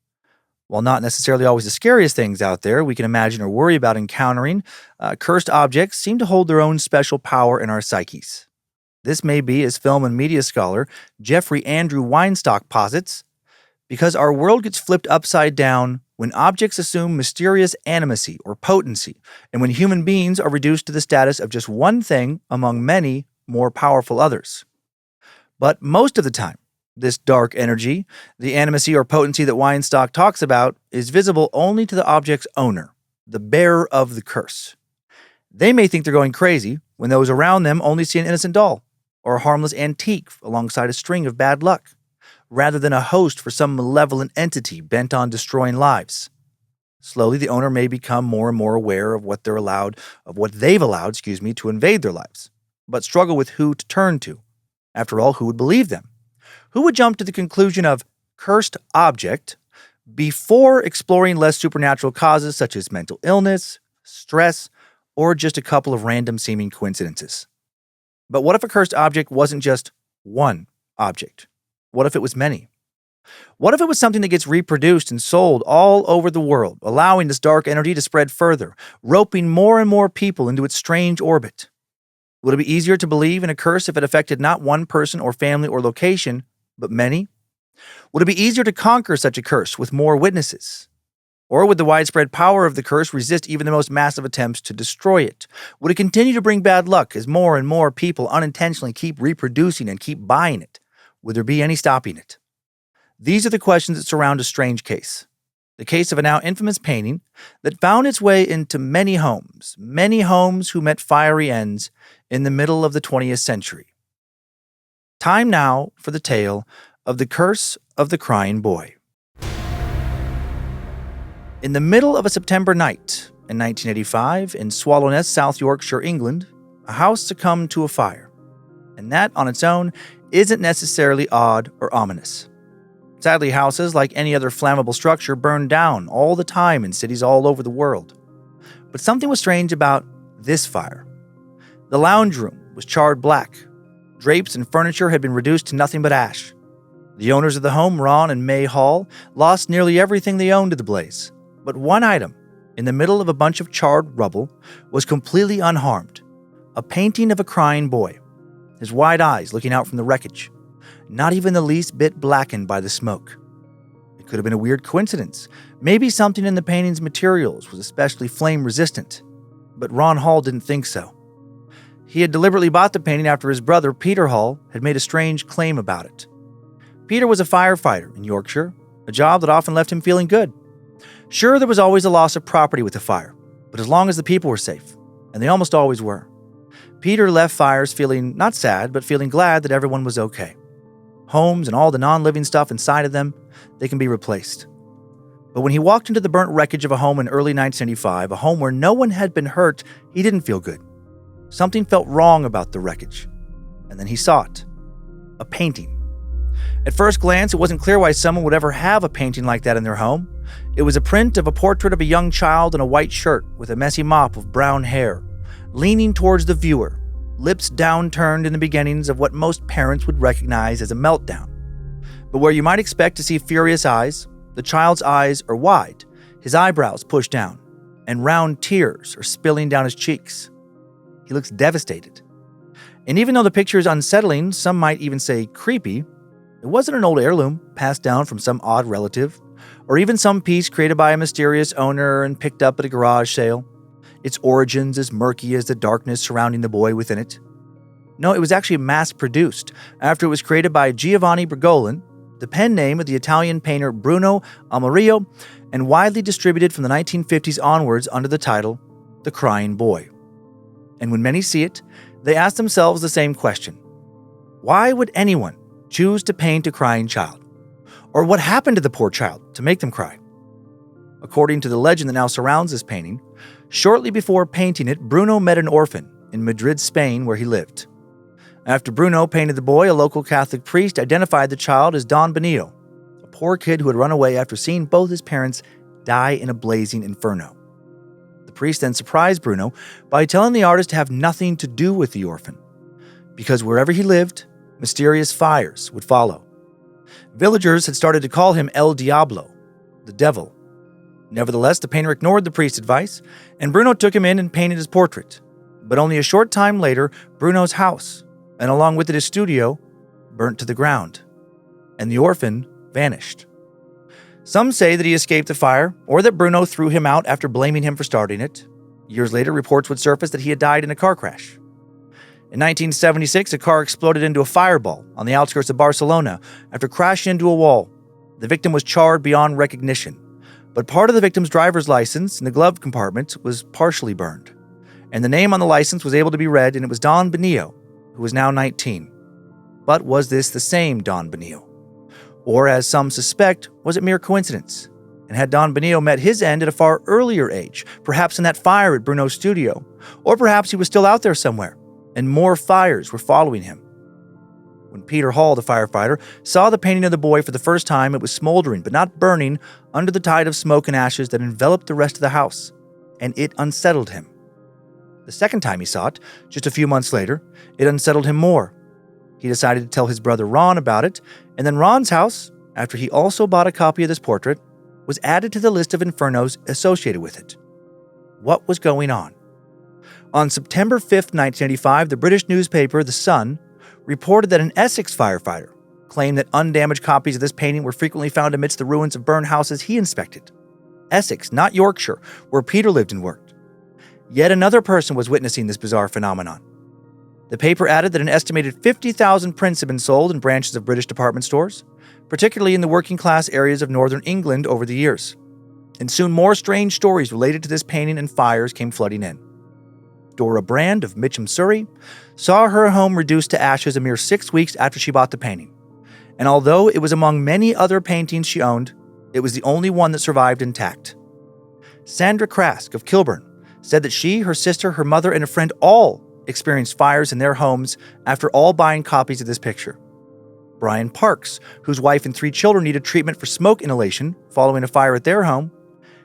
While not necessarily always the scariest things out there we can imagine or worry about encountering, cursed objects seem to hold their own special power in our psyches. This may be, as film and media scholar Jeffrey Andrew Weinstock posits, because our world gets flipped upside down when objects assume mysterious animacy or potency, and when human beings are reduced to the status of just one thing among many more powerful others. But most of the time, this dark energy, the animacy or potency that Weinstock talks about, is visible only to the object's owner, the bearer of the curse. They may think they're going crazy when those around them only see an innocent doll or a harmless antique alongside a string of bad luck, rather than a host for some malevolent entity bent on destroying lives. Slowly, the owner may become more and more aware of what they've allowed to invade their lives, but struggle with who to turn to. After all, who would believe them? Who would jump to the conclusion of cursed object before exploring less supernatural causes such as mental illness, stress, or just a couple of random seeming coincidences? But what if a cursed object wasn't just one object? What if it was many? What if it was something that gets reproduced and sold all over the world, allowing this dark energy to spread further, roping more and more people into its strange orbit? Would it be easier to believe in a curse if it affected not one person or family or location, but many? Would it be easier to conquer such a curse with more witnesses? Or would the widespread power of the curse resist even the most massive attempts to destroy it? Would it continue to bring bad luck as more and more people unintentionally keep reproducing and keep buying it? Would there be any stopping it? These are the questions that surround a strange case. The case of a now infamous painting that found its way into many homes who met fiery ends in the middle of the 20th century. Time now for the tale of the curse of the crying boy. In the middle of a September night in 1985 in Swallownest, South Yorkshire, England, a house succumbed to a fire. And that on its own isn't necessarily odd or ominous. Sadly, houses, like any other flammable structure, burn down all the time in cities all over the world. But something was strange about this fire. The lounge room was charred black. Drapes and furniture had been reduced to nothing but ash. The owners of the home, Ron and May Hall, lost nearly everything they owned to the blaze. But one item, in the middle of a bunch of charred rubble, was completely unharmed. A painting of a crying boy, his wide eyes looking out from the wreckage, not even the least bit blackened by the smoke. It could have been a weird coincidence. Maybe something in the painting's materials was especially flame-resistant. But Ron Hall didn't think so. He had deliberately bought the painting after his brother, Peter Hall, had made a strange claim about it. Peter was a firefighter in Yorkshire, a job that often left him feeling good. Sure, there was always a loss of property with the fire, but as long as the people were safe, and they almost always were, Peter left fires feeling not sad, but feeling glad that everyone was okay. Homes and all the non-living stuff inside of them, they can be replaced. But when he walked into the burnt wreckage of a home in early 1975, a home where no one had been hurt, he didn't feel good. Something felt wrong about the wreckage. And then he saw it. A painting. At first glance, it wasn't clear why someone would ever have a painting like that in their home. It was a print of a portrait of a young child in a white shirt with a messy mop of brown hair, leaning towards the viewer, lips downturned in the beginnings of what most parents would recognize as a meltdown. But where you might expect to see furious eyes, the child's eyes are wide, his eyebrows pushed down, and round tears are spilling down his cheeks. He looks devastated. And even though the picture is unsettling, some might even say creepy, it wasn't an old heirloom passed down from some odd relative, or even some piece created by a mysterious owner and picked up at a garage sale. Its origins as murky as the darkness surrounding the boy within it. No, it was actually mass-produced after it was created by Giovanni Bragolin, the pen name of the Italian painter Bruno Amarillo, and widely distributed from the 1950s onwards under the title, The Crying Boy. And when many see it, they ask themselves the same question. Why would anyone choose to paint a crying child? Or what happened to the poor child to make them cry? According to the legend that now surrounds this painting, shortly before painting it, Bruno met an orphan in Madrid, Spain, where he lived. After Bruno painted the boy, a local Catholic priest identified the child as Don Benio, a poor kid who had run away after seeing both his parents die in a blazing inferno. The priest then surprised Bruno by telling the artist to have nothing to do with the orphan, because wherever he lived, mysterious fires would follow. Villagers had started to call him El Diablo, the devil. Nevertheless, the painter ignored the priest's advice, and Bruno took him in and painted his portrait. But only a short time later, Bruno's house, and along with it his studio, burnt to the ground, and the orphan vanished. Some say that he escaped the fire, or that Bruno threw him out after blaming him for starting it. Years later, reports would surface that he had died in a car crash. In 1976, a car exploded into a fireball on the outskirts of Barcelona after crashing into a wall. The victim was charred beyond recognition, but part of the victim's driver's license in the glove compartment was partially burned, and the name on the license was able to be read, and it was Don Benio, who was now 19. But was this the same Don Benio? Or, as some suspect, was it mere coincidence? And had Don Benio met his end at a far earlier age, perhaps in that fire at Bruno's studio? Or perhaps he was still out there somewhere, and more fires were following him. When Peter Hall, the firefighter, saw the painting of the boy for the first time, it was smoldering but not burning under the tide of smoke and ashes that enveloped the rest of the house, and it unsettled him. The second time he saw it, just a few months later, it unsettled him more. He decided to tell his brother Ron about it, and then Ron's house, after he also bought a copy of this portrait, was added to the list of infernos associated with it. What was going on? On September 5th, 1985, the British newspaper The Sun reported that an Essex firefighter claimed that undamaged copies of this painting were frequently found amidst the ruins of burned houses he inspected. Essex, not Yorkshire, where Peter lived and worked. Yet another person was witnessing this bizarre phenomenon. The paper added that an estimated 50,000 prints had been sold in branches of British department stores, particularly in the working-class areas of northern England over the years. And soon more strange stories related to this painting and fires came flooding in. Dora Brand of Mitcham, Surrey, saw her home reduced to ashes a mere 6 weeks after she bought the painting. And although it was among many other paintings she owned, it was the only one that survived intact. Sandra Krask of Kilburn said that she, her sister, her mother, and a friend all experienced fires in their homes after all buying copies of this picture. Brian Parks, whose wife and 3 children needed treatment for smoke inhalation following a fire at their home,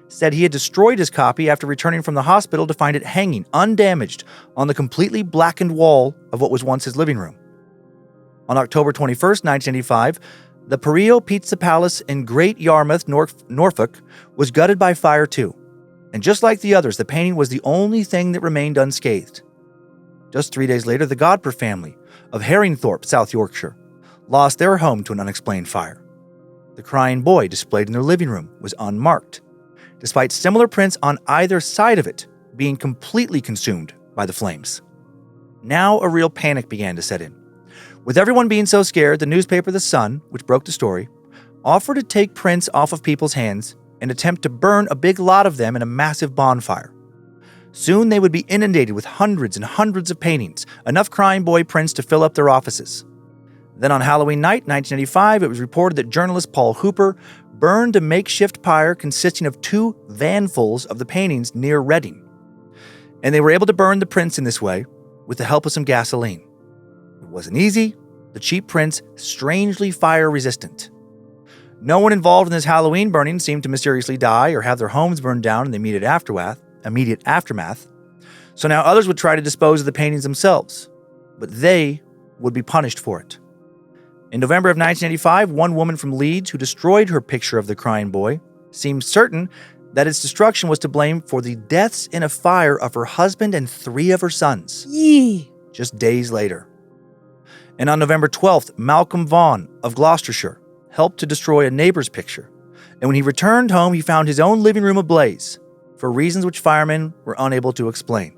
said he had destroyed his copy after returning from the hospital to find it hanging undamaged on the completely blackened wall of what was once his living room. On October 21st, 1985, the Perio Pizza Palace in Great Yarmouth, Norfolk, was gutted by fire too. And just like the others, the painting was the only thing that remained unscathed. Just 3 days later, the Godber family of Herringthorpe, South Yorkshire, lost their home to an unexplained fire. The crying boy displayed in their living room was unmarked, despite similar prints on either side of it being completely consumed by the flames. Now a real panic began to set in. With everyone being so scared, the newspaper The Sun, which broke the story, offered to take prints off of people's hands and attempt to burn a big lot of them in a massive bonfire. Soon they would be inundated with hundreds and hundreds of paintings, enough crying boy prints to fill up their offices. Then on Halloween night, 1985, it was reported that journalist Paul Hooper burned a makeshift pyre consisting of 2 vanfuls of the paintings near Reading. And they were able to burn the prints in this way with the help of some gasoline. It wasn't easy. The cheap prints strangely fire-resistant. No one involved in this Halloween burning seemed to mysteriously die or have their homes burned down in the immediate aftermath. So now others would try to dispose of the paintings themselves, but they would be punished for it. In November of 1985, one woman from Leeds who destroyed her picture of the crying boy seemed certain that its destruction was to blame for the deaths in a fire of her husband and 3 of her sons. Yee. Just days later. And on November 12th, Malcolm Vaughan of Gloucestershire helped to destroy a neighbor's picture. And when he returned home, he found his own living room ablaze for reasons which firemen were unable to explain.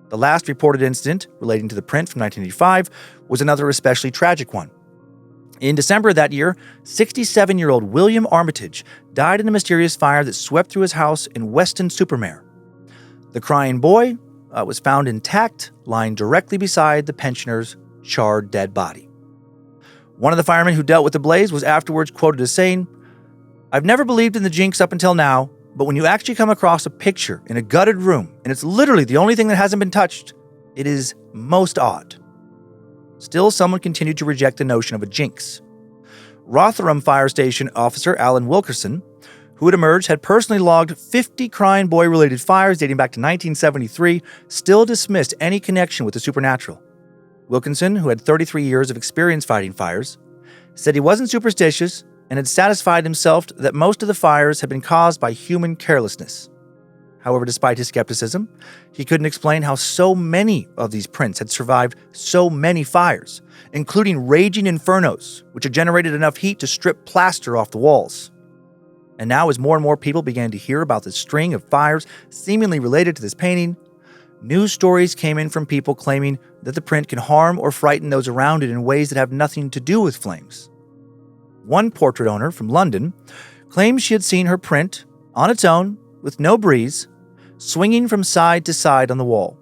The last reported incident relating to the print from 1985 was another especially tragic one. In December of that year, 67-year-old William Armitage died in a mysterious fire that swept through his house in Weston-super-Mare. The crying boy was found intact, lying directly beside the pensioner's charred dead body. One of the firemen who dealt with the blaze was afterwards quoted as saying, "I've never believed in the jinx up until now, but when you actually come across a picture in a gutted room, and it's literally the only thing that hasn't been touched, it is most odd." Still, someone continued to reject the notion of a jinx. Rotherham Fire Station officer Alan Wilkerson, who had emerged, had personally logged 50 crying boy-related fires dating back to 1973, still dismissed any connection with the supernatural. Wilkinson, who had 33 years of experience fighting fires, said he wasn't superstitious and had satisfied himself that most of the fires had been caused by human carelessness. However, despite his skepticism, he couldn't explain how so many of these prints had survived so many fires, including raging infernos, which had generated enough heat to strip plaster off the walls. And now, as more and more people began to hear about this string of fires seemingly related to this painting, news stories came in from people claiming that the print can harm or frighten those around it in ways that have nothing to do with flames. One portrait owner from London claimed she had seen her print, on its own, with no breeze, swinging from side to side on the wall,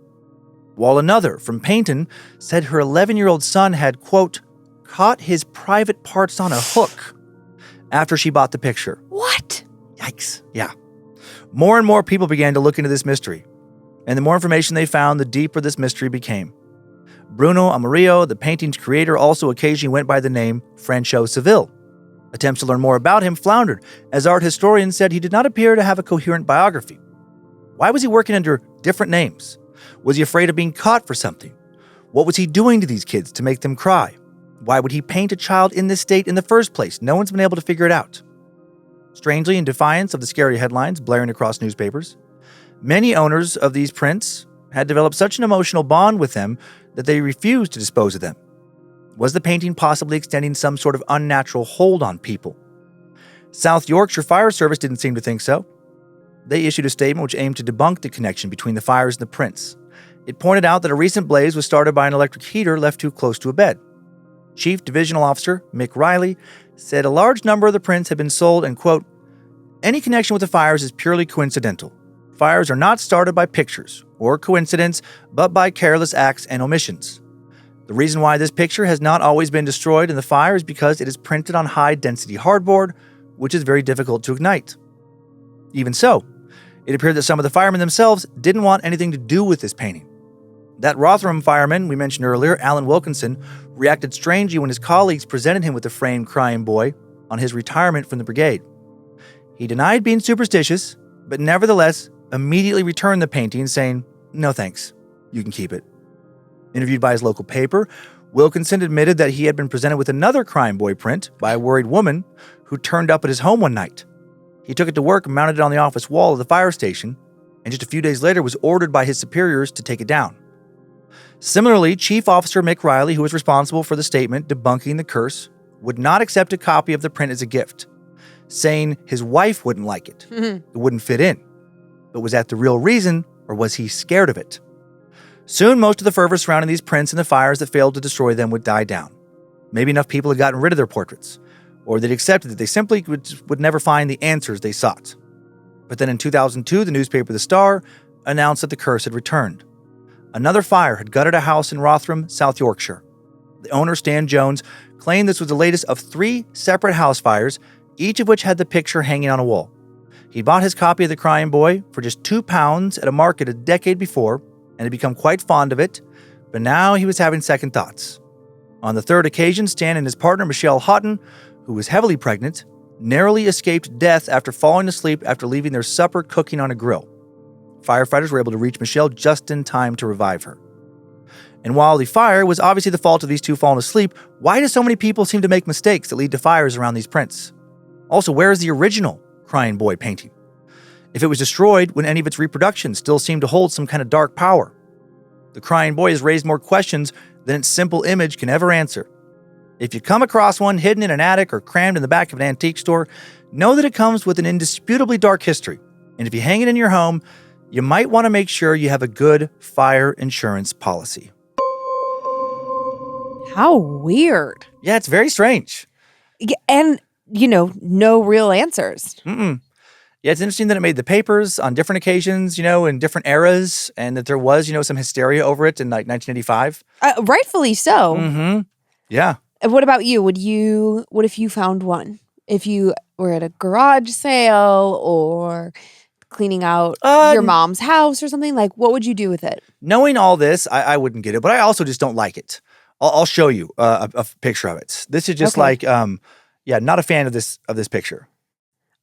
while another from Paynton said her 11-year-old son had, quote, caught his private parts on a hook after she bought the picture. What? Yikes. Yeah. More and more people began to look into this mystery, and the more information they found, the deeper this mystery became. Bruno Amarillo, the painting's creator, also occasionally went by the name Francois Seville. Attempts to learn more about him floundered, as art historians said he did not appear to have a coherent biography. Why was he working under different names? Was he afraid of being caught for something? What was he doing to these kids to make them cry? Why would he paint a child in this state in the first place? No one's been able to figure it out. Strangely, in defiance of the scary headlines blaring across newspapers, many owners of these prints had developed such an emotional bond with them that they refused to dispose of them. Was the painting possibly extending some sort of unnatural hold on people? South Yorkshire Fire Service didn't seem to think so. They issued a statement which aimed to debunk the connection between the fires and the prints. It pointed out that a recent blaze was started by an electric heater left too close to a bed. Chief Divisional Officer Mick Riley said a large number of the prints had been sold and, quote, any connection with the fires is purely coincidental. Fires are not started by pictures or coincidence, but by careless acts and omissions. The reason why this picture has not always been destroyed in the fire is because it is printed on high-density hardboard, which is very difficult to ignite. Even so, it appeared that some of the firemen themselves didn't want anything to do with this painting. That Rotherham fireman we mentioned earlier, Alan Wilkinson, reacted strangely when his colleagues presented him with the framed crying boy on his retirement from the brigade. He denied being superstitious, but nevertheless immediately returned the painting, saying, no thanks, you can keep it. Interviewed by his local paper, Wilkinson admitted that he had been presented with another crying boy print by a worried woman who turned up at his home one night. He took it to work and mounted it on the office wall of the fire station, and just a few days later was ordered by his superiors to take it down. Similarly, Chief Officer Mick Riley, who was responsible for the statement debunking the curse, would not accept a copy of the print as a gift, saying his wife wouldn't like it. It wouldn't fit in. But was that the real reason, or was he scared of it? Soon, most of the fervor surrounding these prints and the fires that failed to destroy them would die down. Maybe enough people had gotten rid of their portraits, or they'd accepted that they simply would never find the answers they sought. But then in 2002, the newspaper The Star announced that the curse had returned. Another fire had gutted a house in Rotherham, South Yorkshire. The owner, Stan Jones, claimed this was the latest of 3 separate house fires, each of which had the picture hanging on a wall. He bought his copy of The Crying Boy for just £2 at a market a decade before and had become quite fond of it, but now he was having second thoughts. On the third occasion, Stan and his partner, Michelle Houghton, who was heavily pregnant, narrowly escaped death after falling asleep after leaving their supper cooking on a grill. Firefighters were able to reach Michelle just in time to revive her. And while the fire was obviously the fault of these two falling asleep, why do so many people seem to make mistakes that lead to fires around these prints? Also, where is the original Crying Boy painting? If it was destroyed when any of its reproductions still seemed to hold some kind of dark power? The Crying Boy has raised more questions than its simple image can ever answer. If you come across one hidden in an attic or crammed in the back of an antique store, know that it comes with an indisputably dark history. And if you hang it in your home, you might want to make sure you have a good fire insurance policy. How weird. Yeah, it's very strange. Yeah, and, no real answers. Yeah, it's interesting that it made the papers on different occasions, in different eras, and that there was, some hysteria over it in like 1985. Rightfully so. Mm-hmm. Yeah. And what about you? What if you found one? If you were at a garage sale or cleaning out your mom's house or something, like what would you do with it? Knowing all this, I wouldn't get it, but I also just don't like it. I'll show you a picture of it. This is just not a fan of this picture.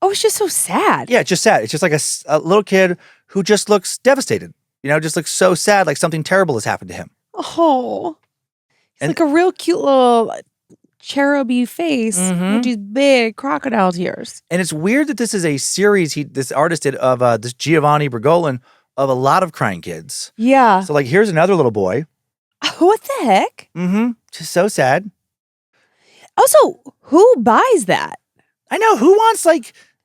Oh, it's just so sad. Yeah, it's just sad. It's just like a little kid who just looks devastated. Just looks so sad, like something terrible has happened to him. Oh, it's like a real cute little cheruby face with these big crocodile tears. And it's weird that this is a series this artist did of this Giovanni Bragolin of a lot of crying kids. Yeah. So here's another little boy. What the heck? Just so sad. Also, who buys that? I know. Who wants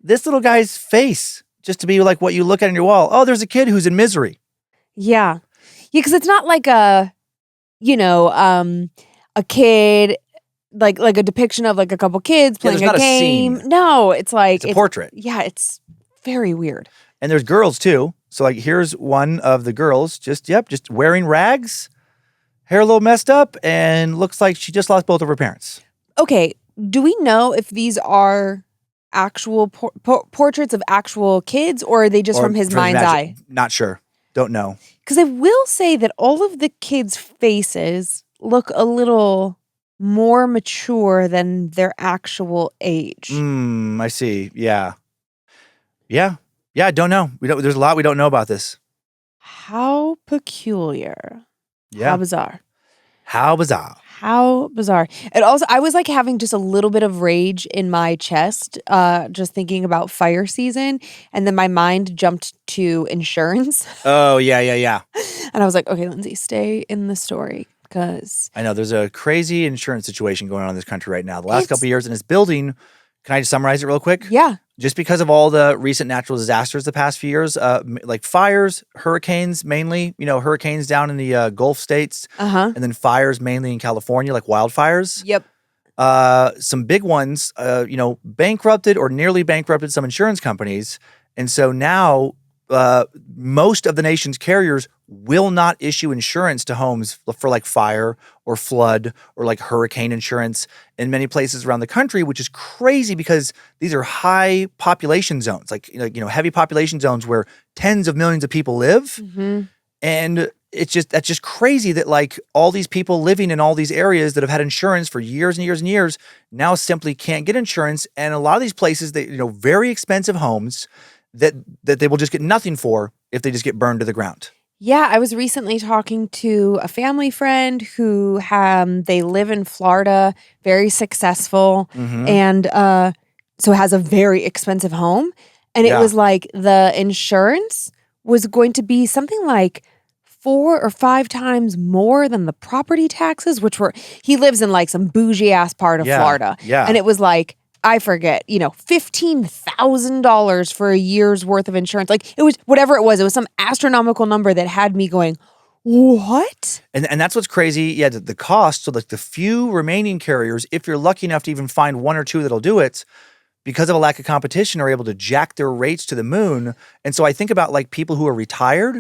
this little guy's face just to be like what you look at on your wall? Oh, there's a kid who's in misery. Yeah. Yeah, because it's not like a kid, like a depiction of a couple kids playing a game. No, it's a portrait. Yeah, it's very weird. And there's girls too. So here's one of the girls just wearing rags, hair a little messed up, and looks like she just lost both of her parents. Okay, do we know if these are actual portraits of actual kids, or are they just from his mind's eye? Not sure. Don't know. Because I will say that all of the kids' faces look a little more mature than their actual age. I see. Yeah. I don't know. There's a lot we don't know about this. How peculiar. Yeah. How bizarre. How bizarre. How bizarre. It also, I was like having just a little bit of rage in my chest, just thinking about fire season. And then my mind jumped to insurance. Oh, yeah. And I was like, okay, Lynze, stay in the story because I know there's a crazy insurance situation going on in this country right now. The last couple of years, and it's building. Can I just summarize it real quick? Yeah. Just because of all the recent natural disasters the past few years, like fires, hurricanes mainly, hurricanes down in the Gulf states, and then fires mainly in California, like wildfires. Yep. Some big ones, bankrupted or nearly bankrupted some insurance companies. And so now most of the nation's carriers will not issue insurance to homes for like fire or flood or like hurricane insurance in many places around the country, which is crazy because these are high population zones, like heavy population zones where tens of millions of people live. And that's just crazy that like all these people living in all these areas that have had insurance for years and years and years now simply can't get insurance. And a lot of these places, very expensive homes that they will just get nothing for if they just get burned to the ground. Yeah, I was recently talking to a family friend who they live in Florida, very successful, and so has a very expensive home. And it was like the insurance was going to be something like 4 or 5 times more than the property taxes, he lives in like some bougie ass part of Florida. Yeah. And it was like, I forget, $15,000 for a year's worth of insurance. Like it was whatever it was some astronomical number that had me going, what? And that's what's crazy. Yeah, the cost. So like the few remaining carriers, if you're lucky enough to even find 1 or 2 that'll do it, because of a lack of competition, are able to jack their rates to the moon. And so I think about like people who are retired,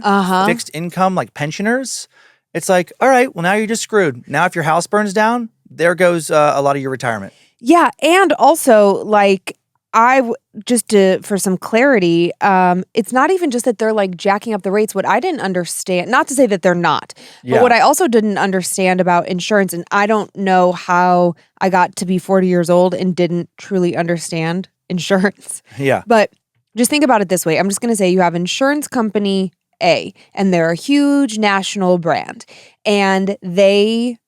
fixed income, like pensioners. It's like, all right, well now you're just screwed. Now if your house burns down, there goes a lot of your retirement. Yeah, and also like for some clarity, it's not even just that they're like jacking up the rates. What I didn't understand, not to say that they're not, but what I also didn't understand about insurance, and I don't know how I got to be 40 years old and didn't truly understand insurance. Yeah. But just think about it this way. I'm just going to say you have insurance company A, and they're a huge national brand, and they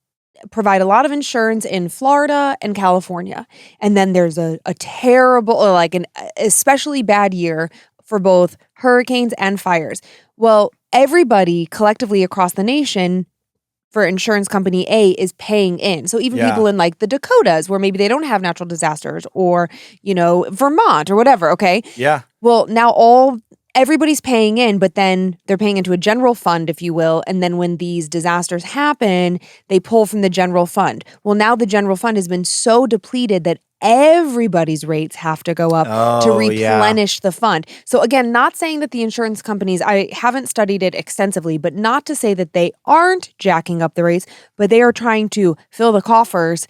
provide a lot of insurance in Florida and California. And then there's a terrible, or like an especially bad year for both hurricanes and fires. Well, everybody collectively across the nation for insurance company A is paying in. So even people in like the Dakotas where maybe they don't have natural disasters, or, Vermont or whatever, okay? Yeah. Well, now everybody's paying in, but then they're paying into a general fund, if you will. And then when these disasters happen, they pull from the general fund. Well, now the general fund has been so depleted that everybody's rates have to go up to replenish the fund. So again, not saying that the insurance companies, I haven't studied it extensively, but not to say that they aren't jacking up the rates, but they are trying to fill the coffers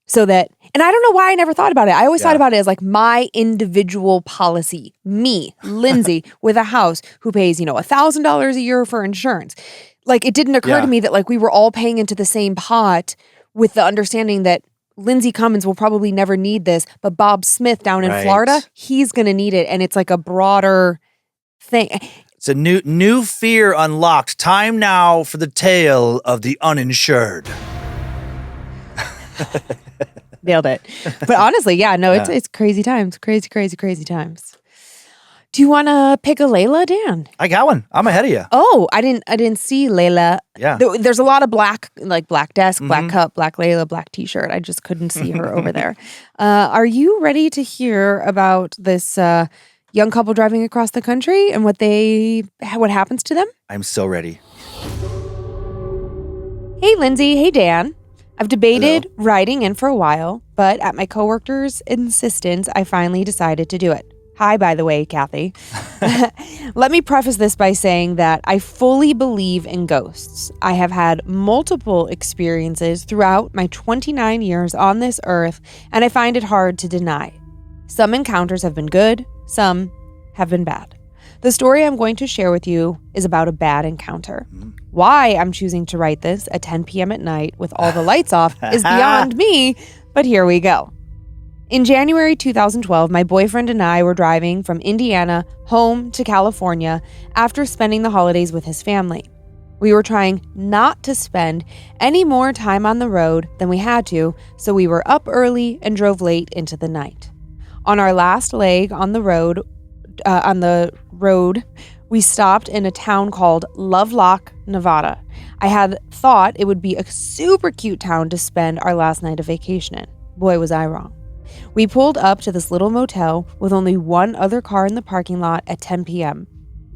so that, and I don't know why I never thought about it. I always thought about it as like my individual policy, me, Lynze, with a house who pays, $1,000 a year for insurance. Like it didn't occur to me that like we were all paying into the same pot with the understanding that Lynze Cummins will probably never need this, but Bob Smith down in Florida, he's going to need it. And it's like a broader thing. It's a new fear unlocked. Time now for the tale of the uninsured. Nailed it. But honestly, it's crazy times. Crazy times. Do you want to pick a Layla, Dan? I got one. I'm ahead of you. Oh, I didn't see Layla. Yeah. There's a lot of black, like black desk, black cup, black Layla, black t-shirt. I just couldn't see her over there. Are you ready to hear about this young couple driving across the country and what happens to them? I'm so ready. Hey, Lynze. Hey, Dan. I've debated writing in for a while, but at my coworker's insistence, I finally decided to do it. Hi, by the way, Kathy. Let me preface this by saying that I fully believe in ghosts. I have had multiple experiences throughout my 29 years on this earth, and I find it hard to deny. Some encounters have been good, some have been bad. The story I'm going to share with you is about a bad encounter. Why I'm choosing to write this at 10 p.m. at night with all the lights off is beyond me, but here we go. In January 2012, my boyfriend and I were driving from Indiana home to California after spending the holidays with his family. We were trying not to spend any more time on the road than we had to, so we were up early and drove late into the night. On our last leg on the road, we stopped in a town called Lovelock, Nevada. I had thought it would be a super cute town to spend our last night of vacation in. Boy, was I wrong. We pulled up to this little motel with only one other car in the parking lot at 10 p.m.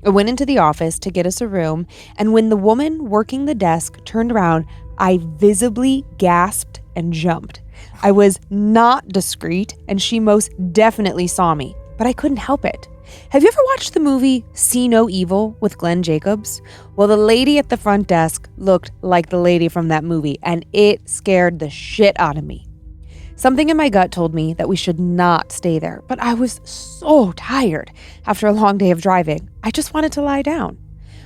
I went into the office to get us a room, and when the woman working the desk turned around, I visibly gasped and jumped. I was not discreet, and she most definitely saw me, but I couldn't help it. Have you ever watched the movie See No Evil with Glenn Jacobs? Well, the lady at the front desk looked like the lady from that movie, and it scared the shit out of me. Something in my gut told me that we should not stay there, but I was so tired after a long day of driving. I just wanted to lie down.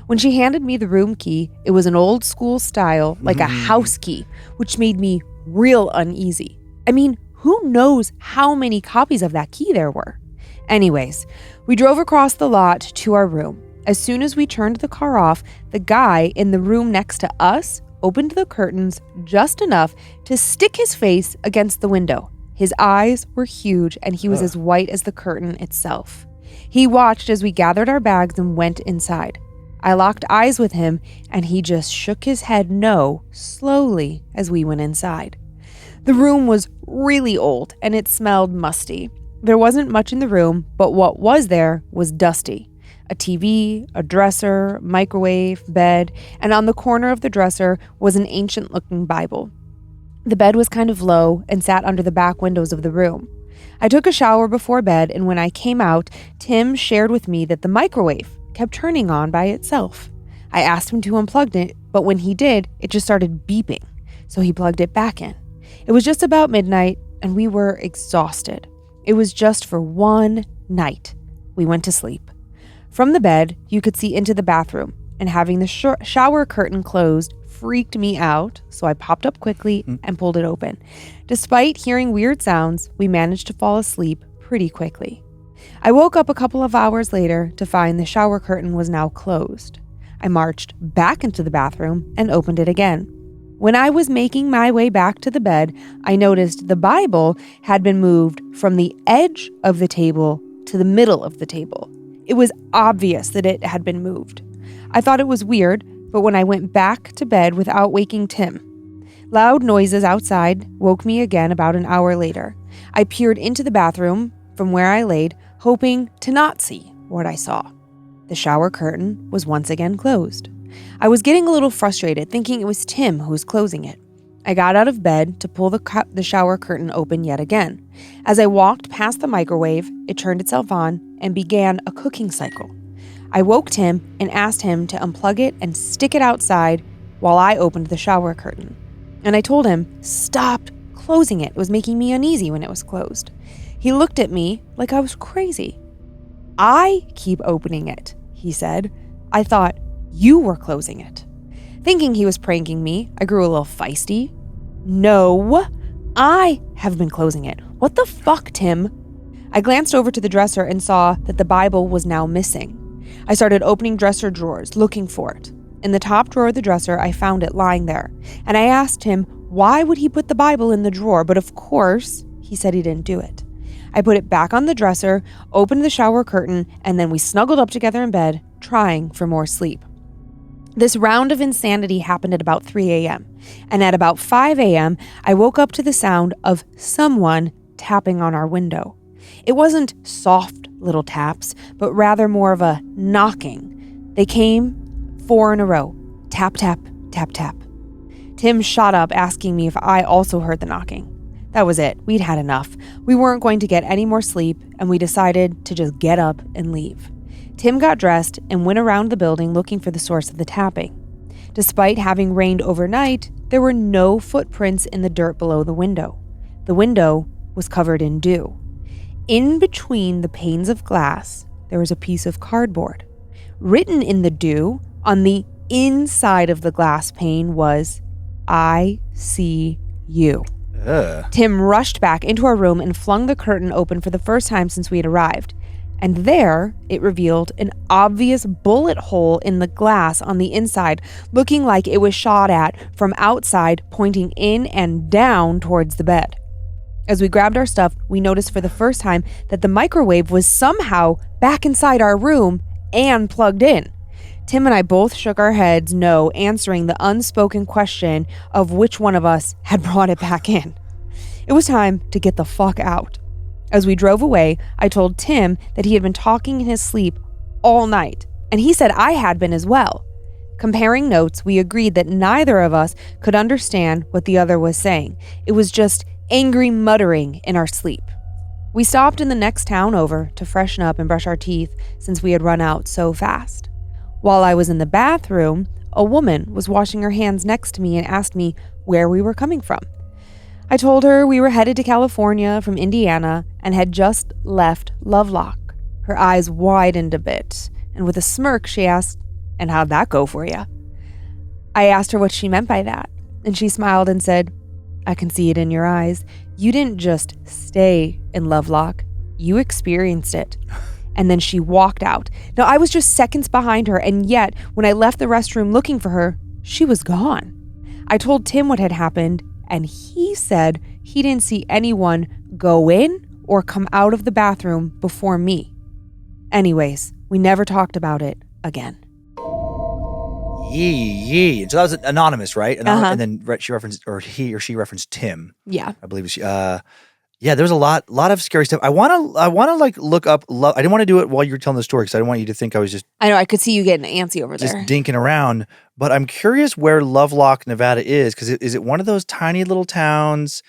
When she handed me the room key, it was an old school style, like a house key, which made me real uneasy. I mean, who knows how many copies of that key there were? Anyways, we drove across the lot to our room. As soon as we turned the car off, the guy in the room next to us opened the curtains just enough to stick his face against the window. His eyes were huge, and he was as white as the curtain itself. He watched as we gathered our bags and went inside. I locked eyes with him, and he just shook his head no slowly as we went inside. The room was really old, and it smelled musty. There wasn't much in the room, but what was there was dusty. A TV, a dresser, microwave, bed, and on the corner of the dresser was an ancient-looking Bible. The bed was kind of low and sat under the back windows of the room. I took a shower before bed, and when I came out, Tim shared with me that the microwave kept turning on by itself. I asked him to unplug it, but when he did, it just started beeping, so he plugged it back in. It was just about midnight, and we were exhausted. It was just for one night. We went to sleep. From the bed, you could see into the bathroom, and having the shower curtain closed freaked me out, so I popped up quickly and pulled it open. Despite hearing weird sounds, we managed to fall asleep pretty quickly. I woke up a couple of hours later to find the shower curtain was now closed. I marched back into the bathroom and opened it again. When I was making my way back to the bed, I noticed the Bible had been moved from the edge of the table to the middle of the table. It was obvious that it had been moved. I thought it was weird, but when I went back to bed without waking Tim, loud noises outside woke me again about an hour later. I peered into the bathroom from where I laid, hoping to not see what I saw. The shower curtain was once again closed. I was getting a little frustrated, thinking it was Tim who was closing it. I got out of bed to pull the shower curtain open yet again. As I walked past the microwave, it turned itself on and began a cooking cycle. I woke Tim and asked him to unplug it and stick it outside while I opened the shower curtain. And I told him, stop closing it. It was making me uneasy when it was closed. He looked at me like I was crazy. I keep opening it, he said. I thought you were closing it. Thinking he was pranking me, I grew a little feisty. No, I have been closing it. What the fuck, Tim? I glanced over to the dresser and saw that the Bible was now missing. I started opening dresser drawers, looking for it. In the top drawer of the dresser, I found it lying there. And I asked him why would he put the Bible in the drawer, but of course, he said he didn't do it. I put it back on the dresser, opened the shower curtain, and then we snuggled up together in bed, trying for more sleep. This round of insanity happened at about 3 a.m., and at about 5 a.m., I woke up to the sound of someone tapping on our window. It wasn't soft little taps, but rather more of a knocking. They came 4 in a row. Tap, tap, tap, tap. Tim shot up, asking me if I also heard the knocking. That was it. We'd had enough. We weren't going to get any more sleep, and we decided to just get up and leave. Tim got dressed and went around the building looking for the source of the tapping. Despite having rained overnight, there were no footprints in the dirt below the window. The window was covered in dew. In between the panes of glass, there was a piece of cardboard. Written in the dew on the inside of the glass pane was, I see you. Tim rushed back into our room and flung the curtain open for the first time since we had arrived. And there, it revealed an obvious bullet hole in the glass on the inside, looking like it was shot at from outside, pointing in and down towards the bed. As we grabbed our stuff, we noticed for the first time that the microwave was somehow back inside our room and plugged in. Tim and I both shook our heads no, answering the unspoken question of which one of us had brought it back in. It was time to get the fuck out. As we drove away, I told Tim that he had been talking in his sleep all night, and he said I had been as well. Comparing notes, we agreed that neither of us could understand what the other was saying. It was just angry muttering in our sleep. We stopped in the next town over to freshen up and brush our teeth since we had run out so fast. While I was in the bathroom, a woman was washing her hands next to me and asked me where we were coming from. I told her we were headed to California from Indiana and had just left Lovelock. Her eyes widened a bit, and with a smirk she asked, "And how'd that go for you?" I asked her what she meant by that, and she smiled and said, "I can see it in your eyes. You didn't just stay in Lovelock, you experienced it." And then she walked out. Now, I was just seconds behind her, and yet, when I left the restroom looking for her, she was gone. I told Tim what had happened, and he said he didn't see anyone go in or come out of the bathroom before me. Anyways, we never talked about it again. Yee. And so that was anonymous, right? And then she referenced, or he or she referenced Tim. Yeah. I believe she. Yeah, there's a lot of scary stuff. I want to like look up love. I didn't want to do it while you were telling the story because I didn't want you to think I was just. I know, I could see you getting antsy over just there. dinking around. But I'm curious where Lovelock, Nevada is, because is it one of those tiny little towns,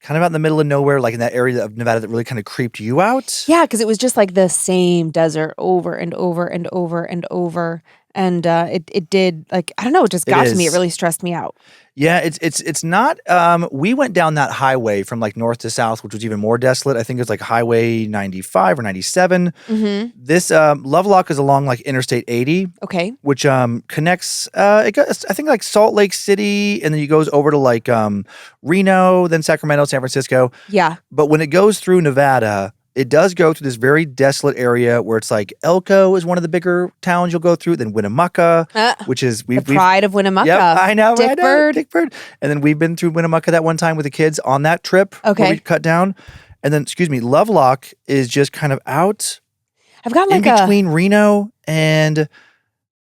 kind of out in the middle of nowhere, like in that area of Nevada that really kind of creeped you out? Yeah, because it was just like the same desert over and over and over and over. And it did, like, I don't know, it just got to me. It really stressed me out. Yeah, it's not. We went down that highway from like north to south, which was even more desolate. I think it was like Highway 95 or 97. Mm-hmm. This Lovelock is along like Interstate 80. Okay. Which connects, it goes, I think like Salt Lake City, and then it goes over to like Reno, then Sacramento, San Francisco. Yeah. But when it goes through Nevada, it does go through this very desolate area where it's like Elko is one of the bigger towns you'll go through, then Winnemucca, which is the pride of Winnemucca. Yep, I know. Dick Bird. And then we've been through Winnemucca that one time with the kids on that trip. Okay. Where we cut down. And then, Lovelock is just kind of out. I've got like in between Reno and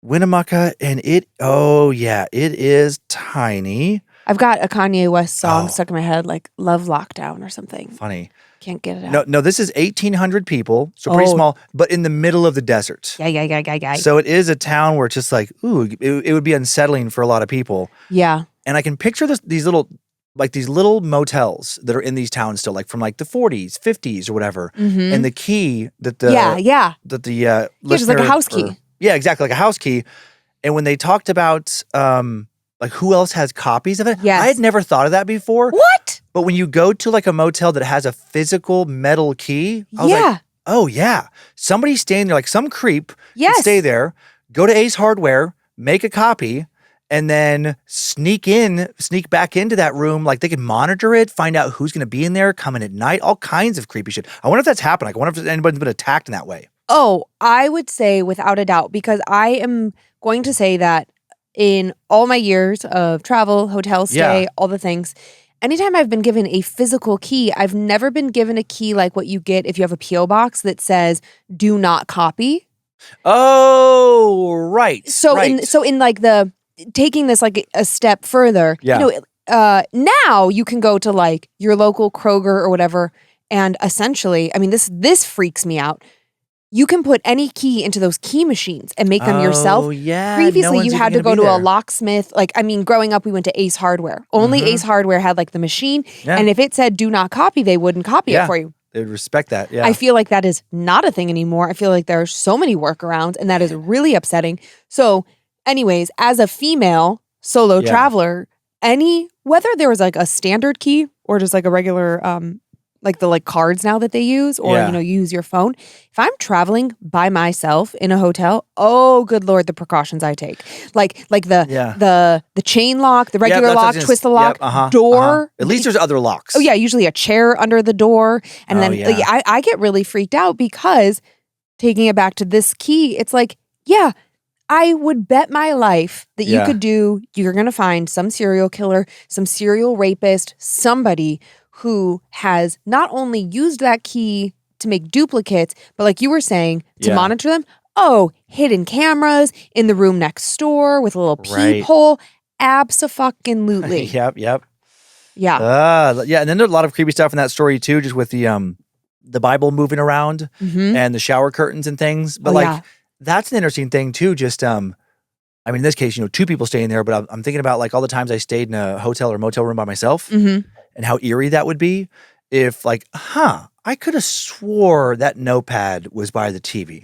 Winnemucca, and it is tiny. I've got a Kanye West song stuck in my head, like Love Lockdown or something. Funny. Can't get it out. No, this is 1,800 people, so pretty small, but in the middle of the desert. Yeah. So it is a town where it's just like, ooh, it would be unsettling for a lot of people. Yeah. And I can picture these little motels that are in these towns still, like from like the 40s, 50s or whatever. Mm-hmm. And the key that the just like a house key. Exactly, like a house key. And when they talked about like who else has copies of it, yes. I had never thought of that before. What? But when you go to like a motel that has a physical metal key, I was like, oh yeah, somebody's staying there, like some creep can stay there, go to Ace Hardware, make a copy, and then sneak back into that room. Like they can monitor it, find out who's going to be in there, come in at night, all kinds of creepy shit. I wonder if that's happened. Like, I wonder if anybody's been attacked in that way. Oh, I would say without a doubt, because I am going to say that in all my years of travel, hotel stay, all the things, anytime I've been given a physical key, I've never been given a key like what you get if you have a P.O. box that says, do not copy. Oh, right. So in like the, taking this like a step further, now you can go to like your local Kroger or whatever, and essentially, I mean, this freaks me out. You can put any key into those key machines and make them yourself. Oh, yeah. Previously, you had to go to a locksmith. Like, I mean, growing up, we went to Ace Hardware. Only Ace Hardware had like the machine. Yeah. And if it said do not copy, they wouldn't copy it for you. They would respect that. Yeah. I feel like that is not a thing anymore. I feel like there are so many workarounds, and that is really upsetting. So, anyways, as a female solo traveler, whether there was like a standard key or just like a regular like the cards now that they use, or you use your phone. If I'm traveling by myself in a hotel, oh good Lord, the precautions I take. Like the chain lock, the regular lock, twist the lock, door. At least there's other locks. Oh yeah, usually a chair under the door. And then I get really freaked out because taking it back to this key, it's like, yeah, I would bet my life that you could you're going to find some serial killer, some serial rapist, somebody who has not only used that key to make duplicates, but like you were saying, to monitor them. Oh, hidden cameras in the room next door with a little peephole. Abso-fucking-lutely. Yep. Yeah. And then there's a lot of creepy stuff in that story too, just with the Bible moving around and the shower curtains and things. But that's an interesting thing too. Just I mean, in this case, two people staying there, but I'm thinking about like all the times I stayed in a hotel or motel room by myself and how eerie that would be if like, I could have swore that notepad was by the TV.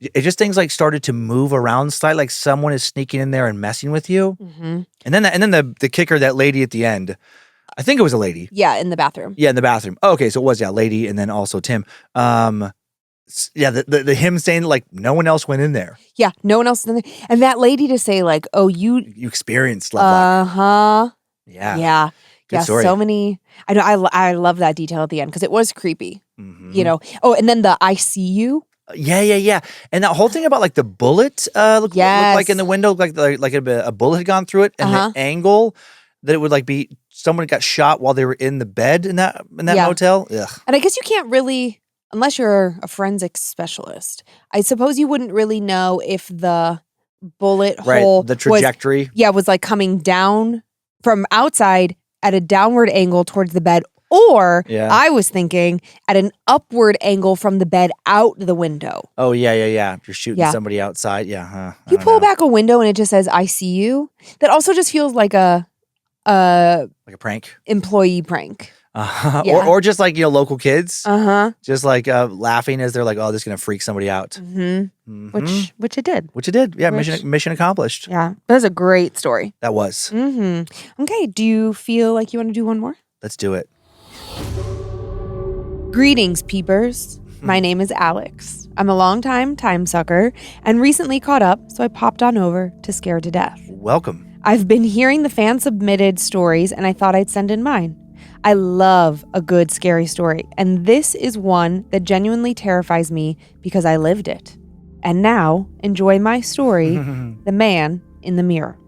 It just things like started to move around slightly, like someone is sneaking in there and messing with you. And then the kicker, that lady at the end, I think it was a lady. Yeah, in the bathroom. Yeah, in the bathroom. Oh, okay, so it was lady, and then also Tim. The him saying like no one else went in there. Yeah, no one else in there, and that lady to say like, oh, you experienced Lovelock. Yeah. Good story. So many. I know. I love that detail at the end because it was creepy. Oh, and then the I see you. Yeah. And that whole thing about like the bullet looked like in the window, like a bullet had gone through it, and the angle that it would like be someone got shot while they were in the bed in that motel. Ugh. And I guess you can't really, unless you're a forensics specialist, I suppose you wouldn't really know if the bullet hole, the trajectory, was like coming down from outside at a downward angle towards the bed, or I was thinking at an upward angle from the bed out the window. Oh, yeah. If you're shooting somebody outside, You pull back a window and it just says, I see you. That also just feels like a prank. Employee prank. Or just like, local kids. Just like laughing as they're like, oh, this is going to freak somebody out. Which it did. Yeah, mission accomplished. Yeah. That was a great story. That was. Okay, do you feel like you want to do one more? Let's do it. Greetings, peepers. My name is Alex. I'm a longtime time sucker and recently caught up, so I popped on over to Scared to Death. Welcome. I've been hearing the fan-submitted stories, and I thought I'd send in mine. I love a good scary story, and this is one that genuinely terrifies me because I lived it. And now, enjoy my story, The Man in the Mirror.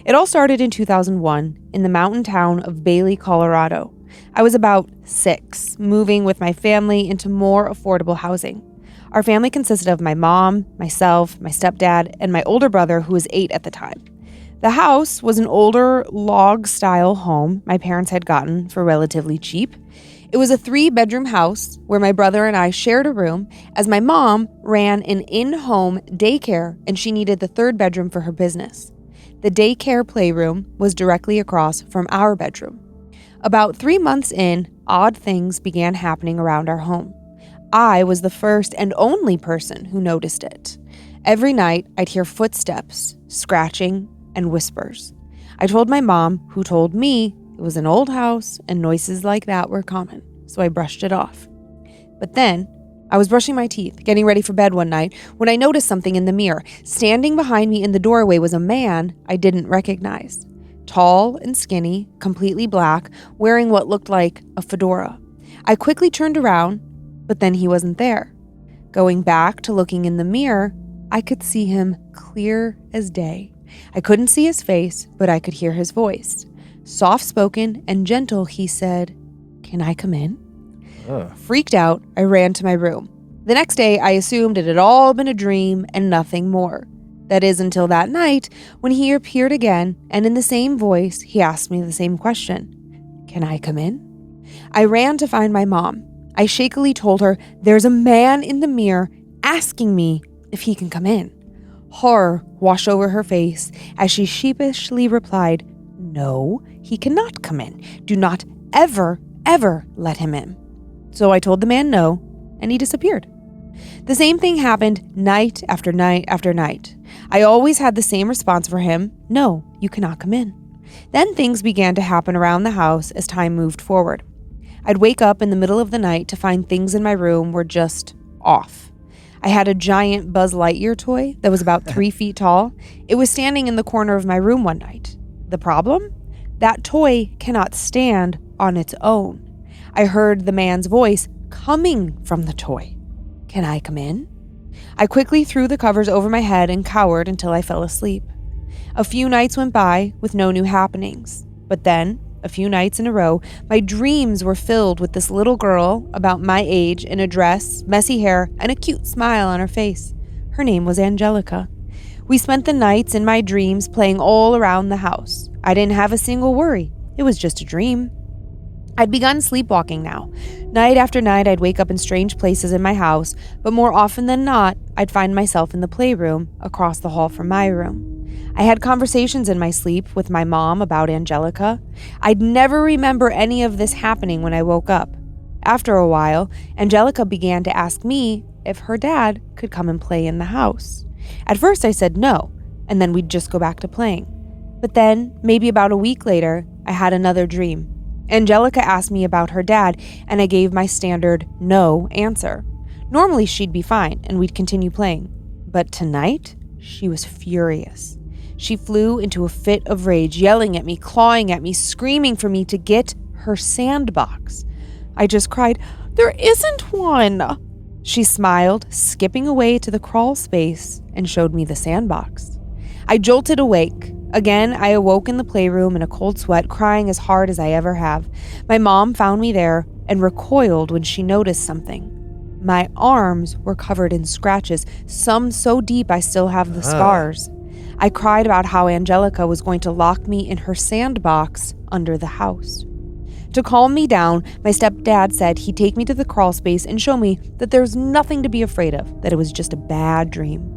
It all started in 2001 in the mountain town of Bailey, Colorado. I was about 6, moving with my family into more affordable housing. Our family consisted of my mom, myself, my stepdad, and my older brother, who was 8 at the time. The house was an older log-style home my parents had gotten for relatively cheap. It was a 3-bedroom house where my brother and I shared a room, as my mom ran an in-home daycare and she needed the 3rd bedroom for her business. The daycare playroom was directly across from our bedroom. About 3 months in, odd things began happening around our home. I was the first and only person who noticed it. Every night, I'd hear footsteps, scratching, and whispers. I told my mom, who told me it was an old house and noises like that were common, so I brushed it off. But then, I was brushing my teeth, getting ready for bed one night, when I noticed something in the mirror. Standing behind me in the doorway was a man I didn't recognize. Tall and skinny, completely black, wearing what looked like a fedora. I quickly turned around, but then he wasn't there. Going back to looking in the mirror, I could see him clear as day. I couldn't see his face, but I could hear his voice. Soft-spoken and gentle, he said, "Can I come in?" Freaked out, I ran to my room. The next day, I assumed it had all been a dream and nothing more. That is until that night, when he appeared again, and in the same voice, he asked me the same question. "Can I come in?" I ran to find my mom. I shakily told her, "There's a man in the mirror asking me if he can come in." Horror washed over her face as she sheepishly replied, "No, he cannot come in. Do not ever, ever let him in." So I told the man no, and he disappeared. The same thing happened night after night after night. I always had the same response for him: "No, you cannot come in." Then things began to happen around the house as time moved forward. I'd wake up in the middle of the night to find things in my room were just off. I had a giant Buzz Lightyear toy that was about 3 feet tall. It was standing in the corner of my room one night. The problem? That toy cannot stand on its own. I heard the man's voice coming from the toy. "Can I come in?" I quickly threw the covers over my head and cowered until I fell asleep. A few nights went by with no new happenings. But then, a few nights in a row, my dreams were filled with this little girl about my age in a dress, messy hair, and a cute smile on her face. Her name was Angelica. We spent the nights in my dreams playing all around the house. I didn't have a single worry. It was just a dream. I'd begun sleepwalking now. Night after night, I'd wake up in strange places in my house, but more often than not, I'd find myself in the playroom across the hall from my room. I had conversations in my sleep with my mom about Angelica. I'd never remember any of this happening when I woke up. After a while, Angelica began to ask me if her dad could come and play in the house. At first I said no, and then we'd just go back to playing. But then, maybe about a week later, I had another dream. Angelica asked me about her dad, and I gave my standard no answer. Normally she'd be fine, and we'd continue playing. But tonight, she was furious. She flew into a fit of rage, yelling at me, clawing at me, screaming for me to get her sandbox. I just cried, "There isn't one!" She smiled, skipping away to the crawl space, and showed me the sandbox. I jolted awake. Again, I awoke in the playroom in a cold sweat, crying as hard as I ever have. My mom found me there and recoiled when she noticed something. My arms were covered in scratches, some so deep I still have the scars. I cried about how Angelica was going to lock me in her sandbox under the house. To calm me down, my stepdad said he'd take me to the crawl space and show me that there was nothing to be afraid of, that it was just a bad dream.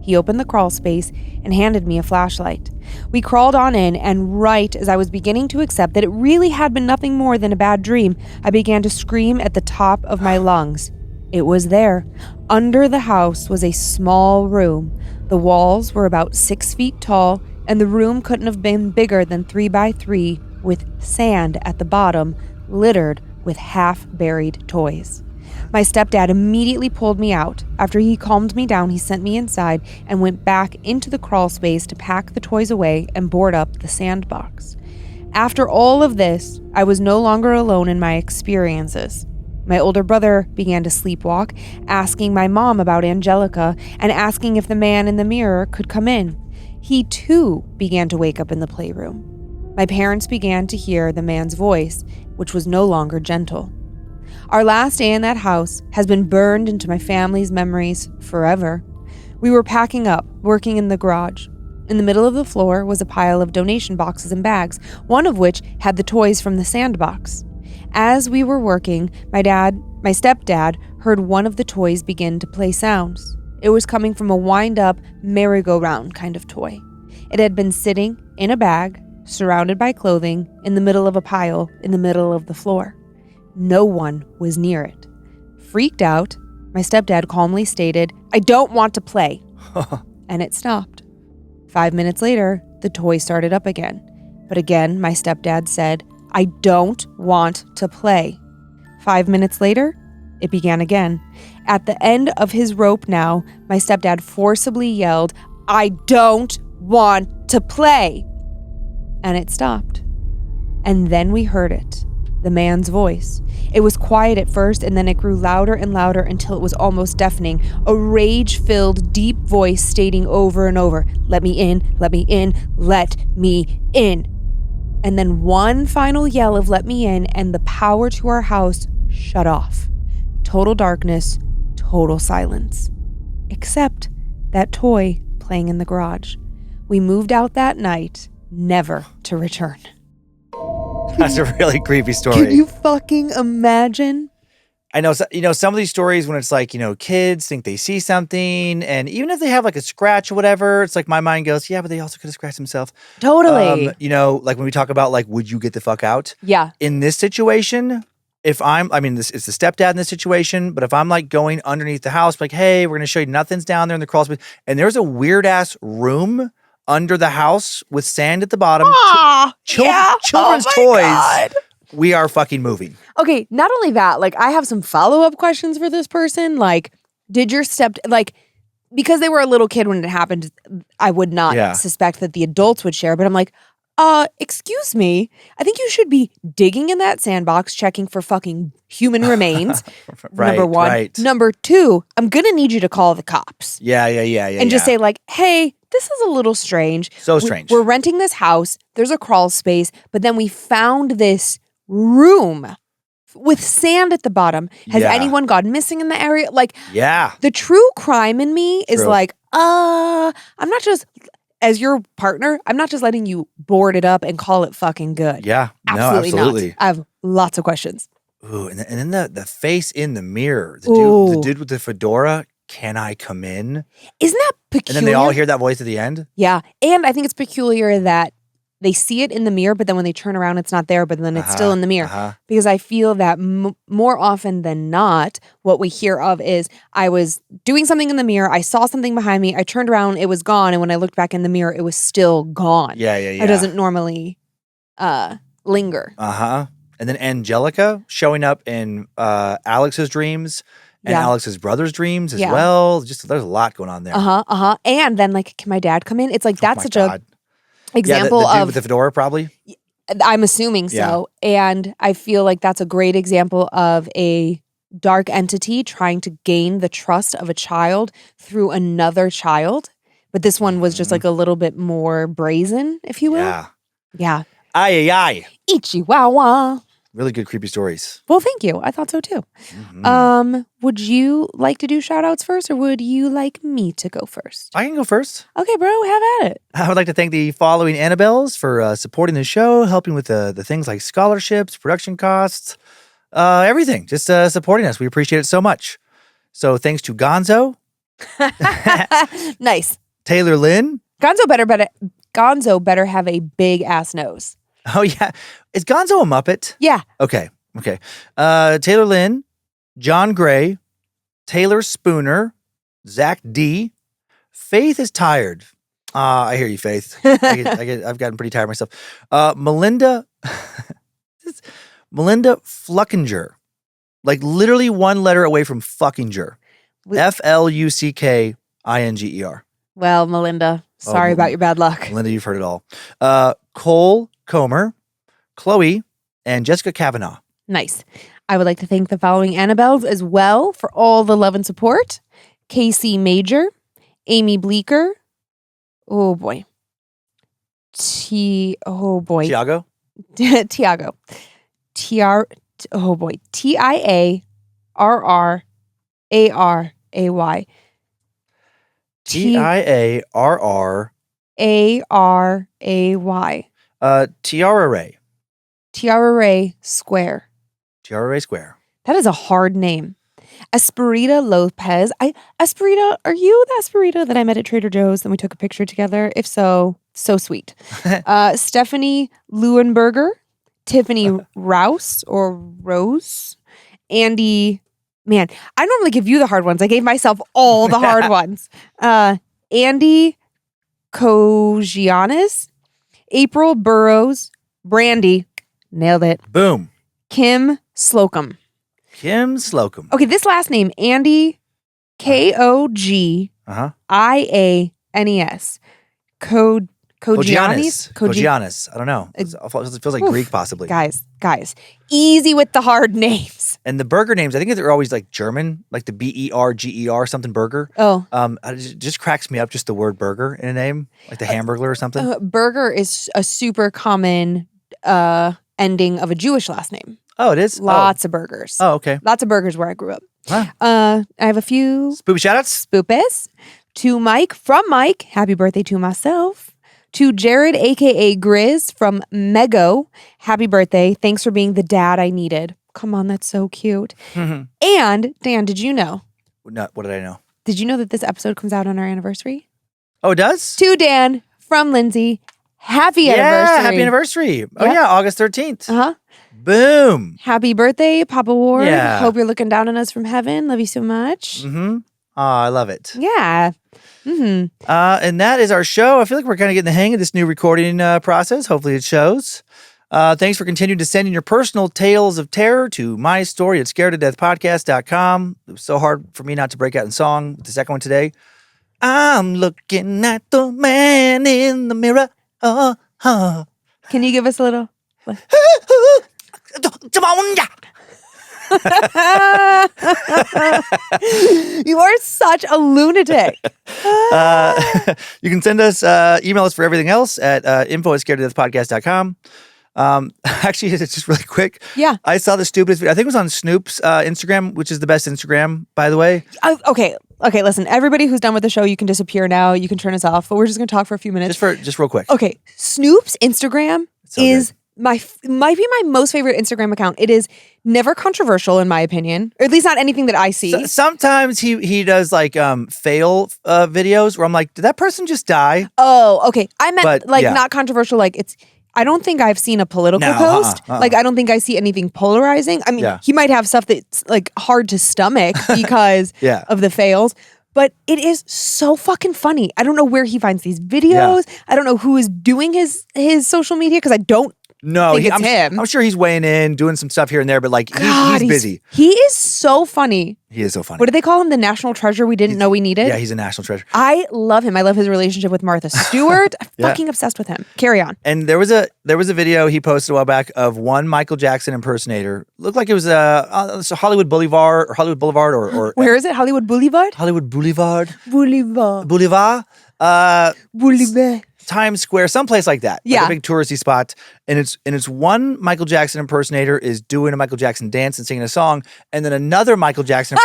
He opened the crawl space and handed me a flashlight. We crawled on in, and right as I was beginning to accept that it really had been nothing more than a bad dream, I began to scream at the top of my lungs. It was there. Under the house was a small room. The walls were about 6 feet tall, and the room couldn't have been bigger than 3 by 3, with sand at the bottom, littered with half-buried toys. My stepdad immediately pulled me out. After he calmed me down, he sent me inside and went back into the crawl space to pack the toys away and board up the sandbox. After all of this, I was no longer alone in my experiences. My older brother began to sleepwalk, asking my mom about Angelica and asking if the man in the mirror could come in. He too began to wake up in the playroom. My parents began to hear the man's voice, which was no longer gentle. Our last day in that house has been burned into my family's memories forever. We were packing up, working in the garage. In the middle of the floor was a pile of donation boxes and bags, one of which had the toys from the sandbox. As we were working, my stepdad heard one of the toys begin to play sounds. It was coming from a wind-up merry-go-round kind of toy. It had been sitting in a bag, surrounded by clothing, in the middle of a pile in the middle of the floor. No one was near it. Freaked out, my stepdad calmly stated, "I don't want to play." And it stopped. 5 minutes later, the toy started up again. But again, my stepdad said, "I don't want to play." 5 minutes later, it began again. At the end of his rope now, my stepdad forcibly yelled, "I don't want to play." And it stopped. And then we heard it. The man's voice. It was quiet at first, and then it grew louder and louder until it was almost deafening. A rage-filled, deep voice stating over and over, "Let me in, let me in, let me in." And then one final yell of "let me in," and the power to our house shut off. Total darkness, total silence. Except that toy playing in the garage. We moved out that night, never to return. That's a really creepy story. Can you fucking imagine? I know, some of these stories when it's like, kids think they see something, and even if they have like a scratch or whatever, it's like my mind goes, yeah, but they also could have scratched themselves. Totally. Like when we talk about like, would you get the fuck out? Yeah. In this situation, it's the stepdad in this situation, but if I'm like going underneath the house, like, hey, we're going to show you nothing's down there in the crawl space, and there's a weird ass room under the house with sand at the bottom. Children's toys. God. We are fucking moving. Okay, not only that, like I have some follow-up questions for this person. Like, did your because they were a little kid when it happened, I would not suspect that the adults would share, but I'm like, Excuse me. I think you should be digging in that sandbox, checking for fucking human remains. Number one. Right. Number two, I'm going to need you to call the cops. Yeah. And just say like, hey, this is a little strange. So strange. We're renting this house. There's a crawl space, but then we found this room with sand at the bottom. Has anyone gone missing in the area? Like, the true crime in me is like, I'm not just, as your partner, I'm not just letting you board it up and call it fucking good. Yeah. Absolutely not. I have lots of questions. Ooh, and then the face in the mirror. The dude with the fedora, can I come in? Isn't that peculiar? And then they all hear that voice at the end? Yeah. And I think it's peculiar that they see it in the mirror, but then when they turn around, it's not there, but then it's still in the mirror. Because I feel that more often than not, what we hear of is, I was doing something in the mirror, I saw something behind me, I turned around, it was gone, and when I looked back in the mirror, it was still gone. Yeah. It doesn't normally linger. And then Angelica showing up in Alex's dreams and Alex's brother's dreams as well. Just there's a lot going on there. And then like, can my dad come in? It's like, that's such a example the dude of with the fedora, probably. I'm assuming so. And I feel like that's a great example of a dark entity trying to gain the trust of a child through another child. But this one was just like a little bit more brazen, if you will. Yeah. Aye. Ichiwawa. Really good creepy stories. Well, thank you. I thought so too. Would you like to do shout outs first, or would you like me to go first? I can go first. Okay, bro, have at it. I would like to thank the following Annabelles for supporting the show, helping with the things like scholarships, production costs, everything. Just supporting us. We appreciate it so much. So thanks to Gonzo. Nice. Taylor Lynn. Gonzo better have a big ass nose. Oh, yeah. Is Gonzo a Muppet? Yeah. Okay. Taylor Lynn, John Gray, Taylor Spooner, Zach D. Faith is tired. I hear you, Faith. I've gotten pretty tired myself. Melinda Fluckinger. Like literally one letter away from fuckinger. Fluckinger. Well, Melinda, sorry about your bad luck. Melinda, you've heard it all. Cole Comer, Chloe, and Jessica Kavanaugh. Nice. I would like to thank the following Annabelles as well for all the love and support. Casey Major, Amy Bleeker. Oh boy. Tiago. Tiago. TIARRARAY. TIARRARAY. Tiara Ray. Tiara Square. That is a hard name. Esperita Lopez. Esperita, are you the Esperita that I met at Trader Joe's and we took a picture together? If so, so sweet. Stephanie Leuenberger. Tiffany Rouse or Rose. Andy. Man, I normally give you the hard ones. I gave myself all the hard ones. Andy Kogianis. April Burrows. Brandy. Nailed it. Boom. Kim Slocum. Okay, this last name, Andy Kogianes. Kogianis. I don't know. It feels like Greek, possibly. Guys, easy with the hard names. And the burger names, I think they're always like German, like the BERGER something burger. Oh. It just cracks me up, just the word burger in a name, like the Hamburglar or something. Burger is a super common ending of a Jewish last name. Oh, it is? Lots of burgers. Oh, okay. Lots of burgers where I grew up. Huh. I have a few spoopy shoutouts. Spoopus. To Mike from Mike. Happy birthday to myself. To Jared, a.k.a. Grizz from Mego. Happy birthday. Thanks for being the dad I needed. Come on, that's so cute. And, Dan, did you know? What did I know? Did you know that this episode comes out on our anniversary? Oh, it does? To Dan from Lynze. Happy anniversary. Happy anniversary. Oh, yeah, August 13th. Uh-huh. Boom. Happy birthday, Papa Ward. Yeah. Hope you're looking down on us from heaven. Love you so much. Mm-hmm. Oh, I love it. Yeah. Mm-hmm. And that is our show. I feel like we're kind of getting the hang of this new recording process. Hopefully it shows. Thanks for continuing to send in your personal tales of terror to mystory@scaredtodeathpodcast.com. It was so hard for me not to break out in song with the second one today. I'm looking at the man in the mirror. Can you give us a little? You are such a lunatic. You can send us, email us for everything else at info@scaredtodeathpodcast.com. Actually, it's just really quick. Yeah. I saw the stupidest video. I think it was on Snoop's Instagram, which is the best Instagram, by the way. Okay, listen. Everybody who's done with the show, you can disappear now. You can turn us off. But we're just going to talk for a few minutes. Just real quick. Okay, Snoop's Instagram is might be my most favorite Instagram account. It is never controversial, in my opinion, or at least not anything that I see. Sometimes he does like fail videos where I'm like, did that person just die? Oh, okay. I meant not controversial. Like it's. I don't think I've seen a political post. Like I don't think I see anything polarizing. I mean, he might have stuff that's like hard to stomach because of the fails. But it is so fucking funny. I don't know where he finds these videos. I don't know who is doing his social media because I don't. No, think it's him. I'm sure he's weighing in, doing some stuff here and there, but like he's busy. He is so funny. He is so funny. What do they call him? The national treasure we didn't know we needed? Yeah, he's a national treasure. I love him. I love his relationship with Martha Stewart. I'm fucking obsessed with him. Carry on. And there was a video he posted a while back of one Michael Jackson impersonator. Looked like it was Hollywood Boulevard or where is it? Hollywood Boulevard? Hollywood Boulevard. Boulevard. Times Square, someplace like that. Yeah. Like a big touristy spot. And it's one Michael Jackson impersonator is doing a Michael Jackson dance and singing a song, and then another Michael Jackson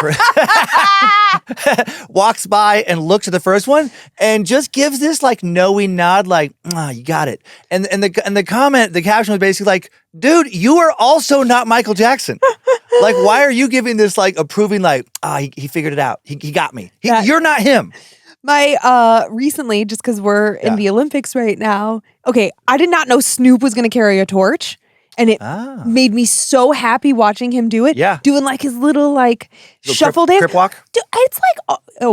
walks by and looks at the first one and just gives this like knowing nod, like, you got it. And the comment, the caption was basically like, dude, you are also not Michael Jackson. Like, why are you giving this like approving, like, he figured it out. He got me. You're not him. My recently, just because we're in the Olympics right now. Okay, I did not know Snoop was going to carry a torch, and it made me so happy watching him do it. Yeah, doing like his little like shuffle dance, crip walk. Dude, it's like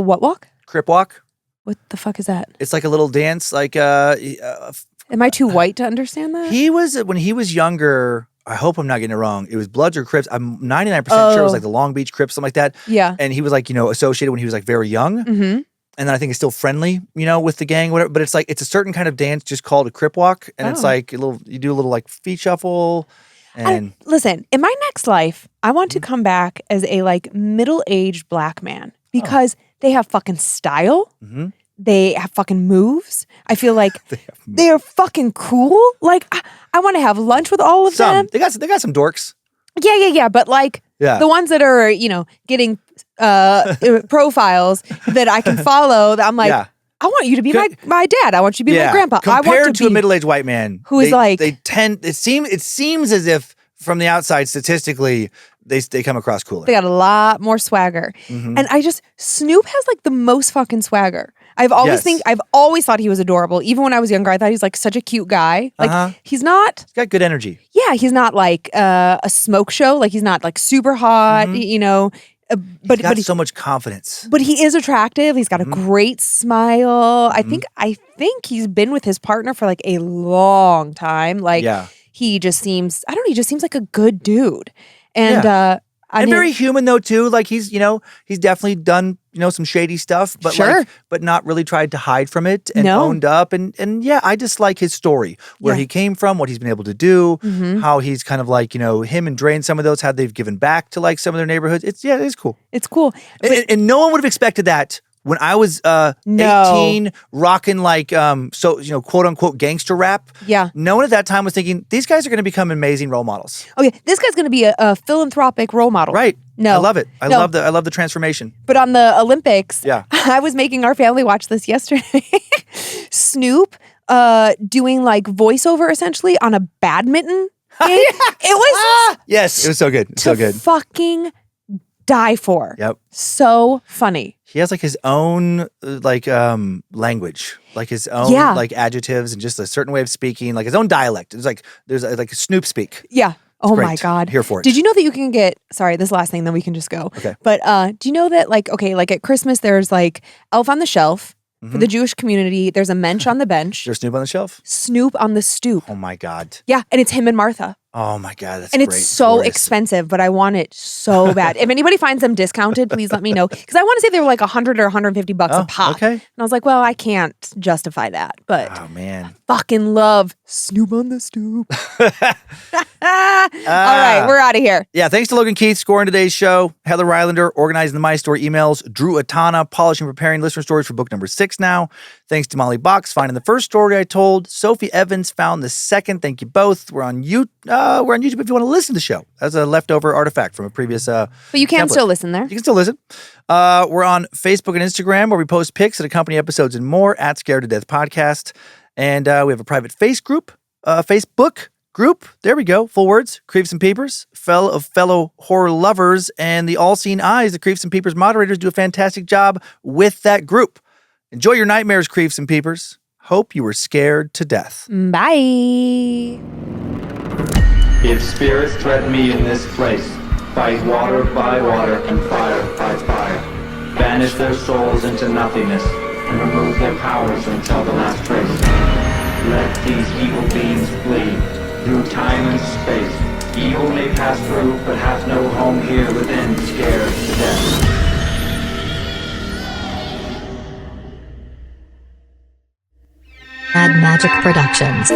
what walk? Crip walk. What the fuck is that? It's like a little dance. Like am I too white to understand that? He was when he was younger. I hope I'm not getting it wrong. It was Bloods or Crips. I'm 99% sure it was like the Long Beach Crips, something like that. Yeah, and he was like associated when he was like very young. Mm-hmm. And then I think it's still friendly, with the gang, whatever. But it's like it's a certain kind of dance just called a crip walk, and it's like you do a little like feet shuffle. And listen, in my next life, I want to come back as a like middle-aged black man because they have fucking style. Mm-hmm. They have fucking moves. I feel like they're fucking cool. Like I want to have lunch with all of them. They got some dorks. Yeah. But like the ones that are getting profiles that I can follow. That I'm like, I want you to be my dad. I want you to be my grandpa. Compared I want to a middle-aged white man who is like they tend. It seems as if from the outside statistically they come across cooler. They got a lot more swagger, and Snoop has like the most fucking swagger. I've always thought he was adorable. Even when I was younger, I thought he was like such a cute guy. Like he's not. He's got good energy. Yeah, he's not like a smoke show. Like he's not like super hot. But he's got so much confidence. But he is attractive. He's got a great smile. I think he's been with his partner for like a long time. Like he just seems. I don't know. He just seems like a good dude. And and very human though too. Like he's definitely done some shady stuff, but but not really tried to hide from it and owned up. And I just like his story, where he came from, what he's been able to do, how he's kind of like him and Dre and some of those, how they've given back to like some of their neighborhoods. It's cool. It's cool, and no one would have expected that. When I was 18, rocking like quote unquote gangster rap, no one at that time was thinking these guys are going to become amazing role models. Okay, this guy's going to be a philanthropic role model, right? No, I love it. I love the transformation. But on the Olympics, I was making our family watch this yesterday. Snoop doing like voiceover essentially on a badminton game. It was yes, it was so good, so good. Fucking die for. Yep. So funny. He has like his own language, like his own like adjectives and just a certain way of speaking, like his own dialect. It's like there's like a Snoop speak. Yeah. Oh my God. Here for it. Did you know that you can get, sorry, this last thing, then we can just go. Okay. But do you know that like at Christmas, there's like Elf on the Shelf for the Jewish community. There's a mensch on the bench. There's Snoop on the shelf? Snoop on the stoop. Oh my God. Yeah. And it's him and Martha. Oh my God, that's and great. it's so Glorious. expensive, but I want it so bad. If anybody finds them discounted, please let me know. Because I want to say they were like $100 or $150 a pop. Okay. And I was like, well, I can't justify that. But Oh man. fucking love Snoop on the Stoop. All right, we're out of here. Yeah, thanks to Logan Keith scoring today's show, Heather Rylander organizing the My Story emails, Drew Atana polishing and preparing listener stories for book number 6 now. Thanks to Molly Box finding the first story I told. Sophie Evans found the second. Thank you both. We're on YouTube if you want to listen to the show. That's a leftover artifact from a previous But you can template. still listen there. You can still listen. We're on Facebook and Instagram where we post pics that accompany episodes and more at Scared to Death Podcast. And we have a private Facebook group. There we go. Full words. Creeps and Peepers. Fellow horror lovers and the all-seeing eyes. The Creeps and Peepers moderators do a fantastic job with that group. Enjoy your nightmares, Creeps and Peepers. Hope you were scared to death. Bye. If spirits threaten me in this place, fight water by water and fire by fire. Banish their souls into nothingness and remove their powers until the last trace. Let these evil beings flee through time and space. Evil may pass through, but hath no home here within, scared to death. Mad Magic Productions.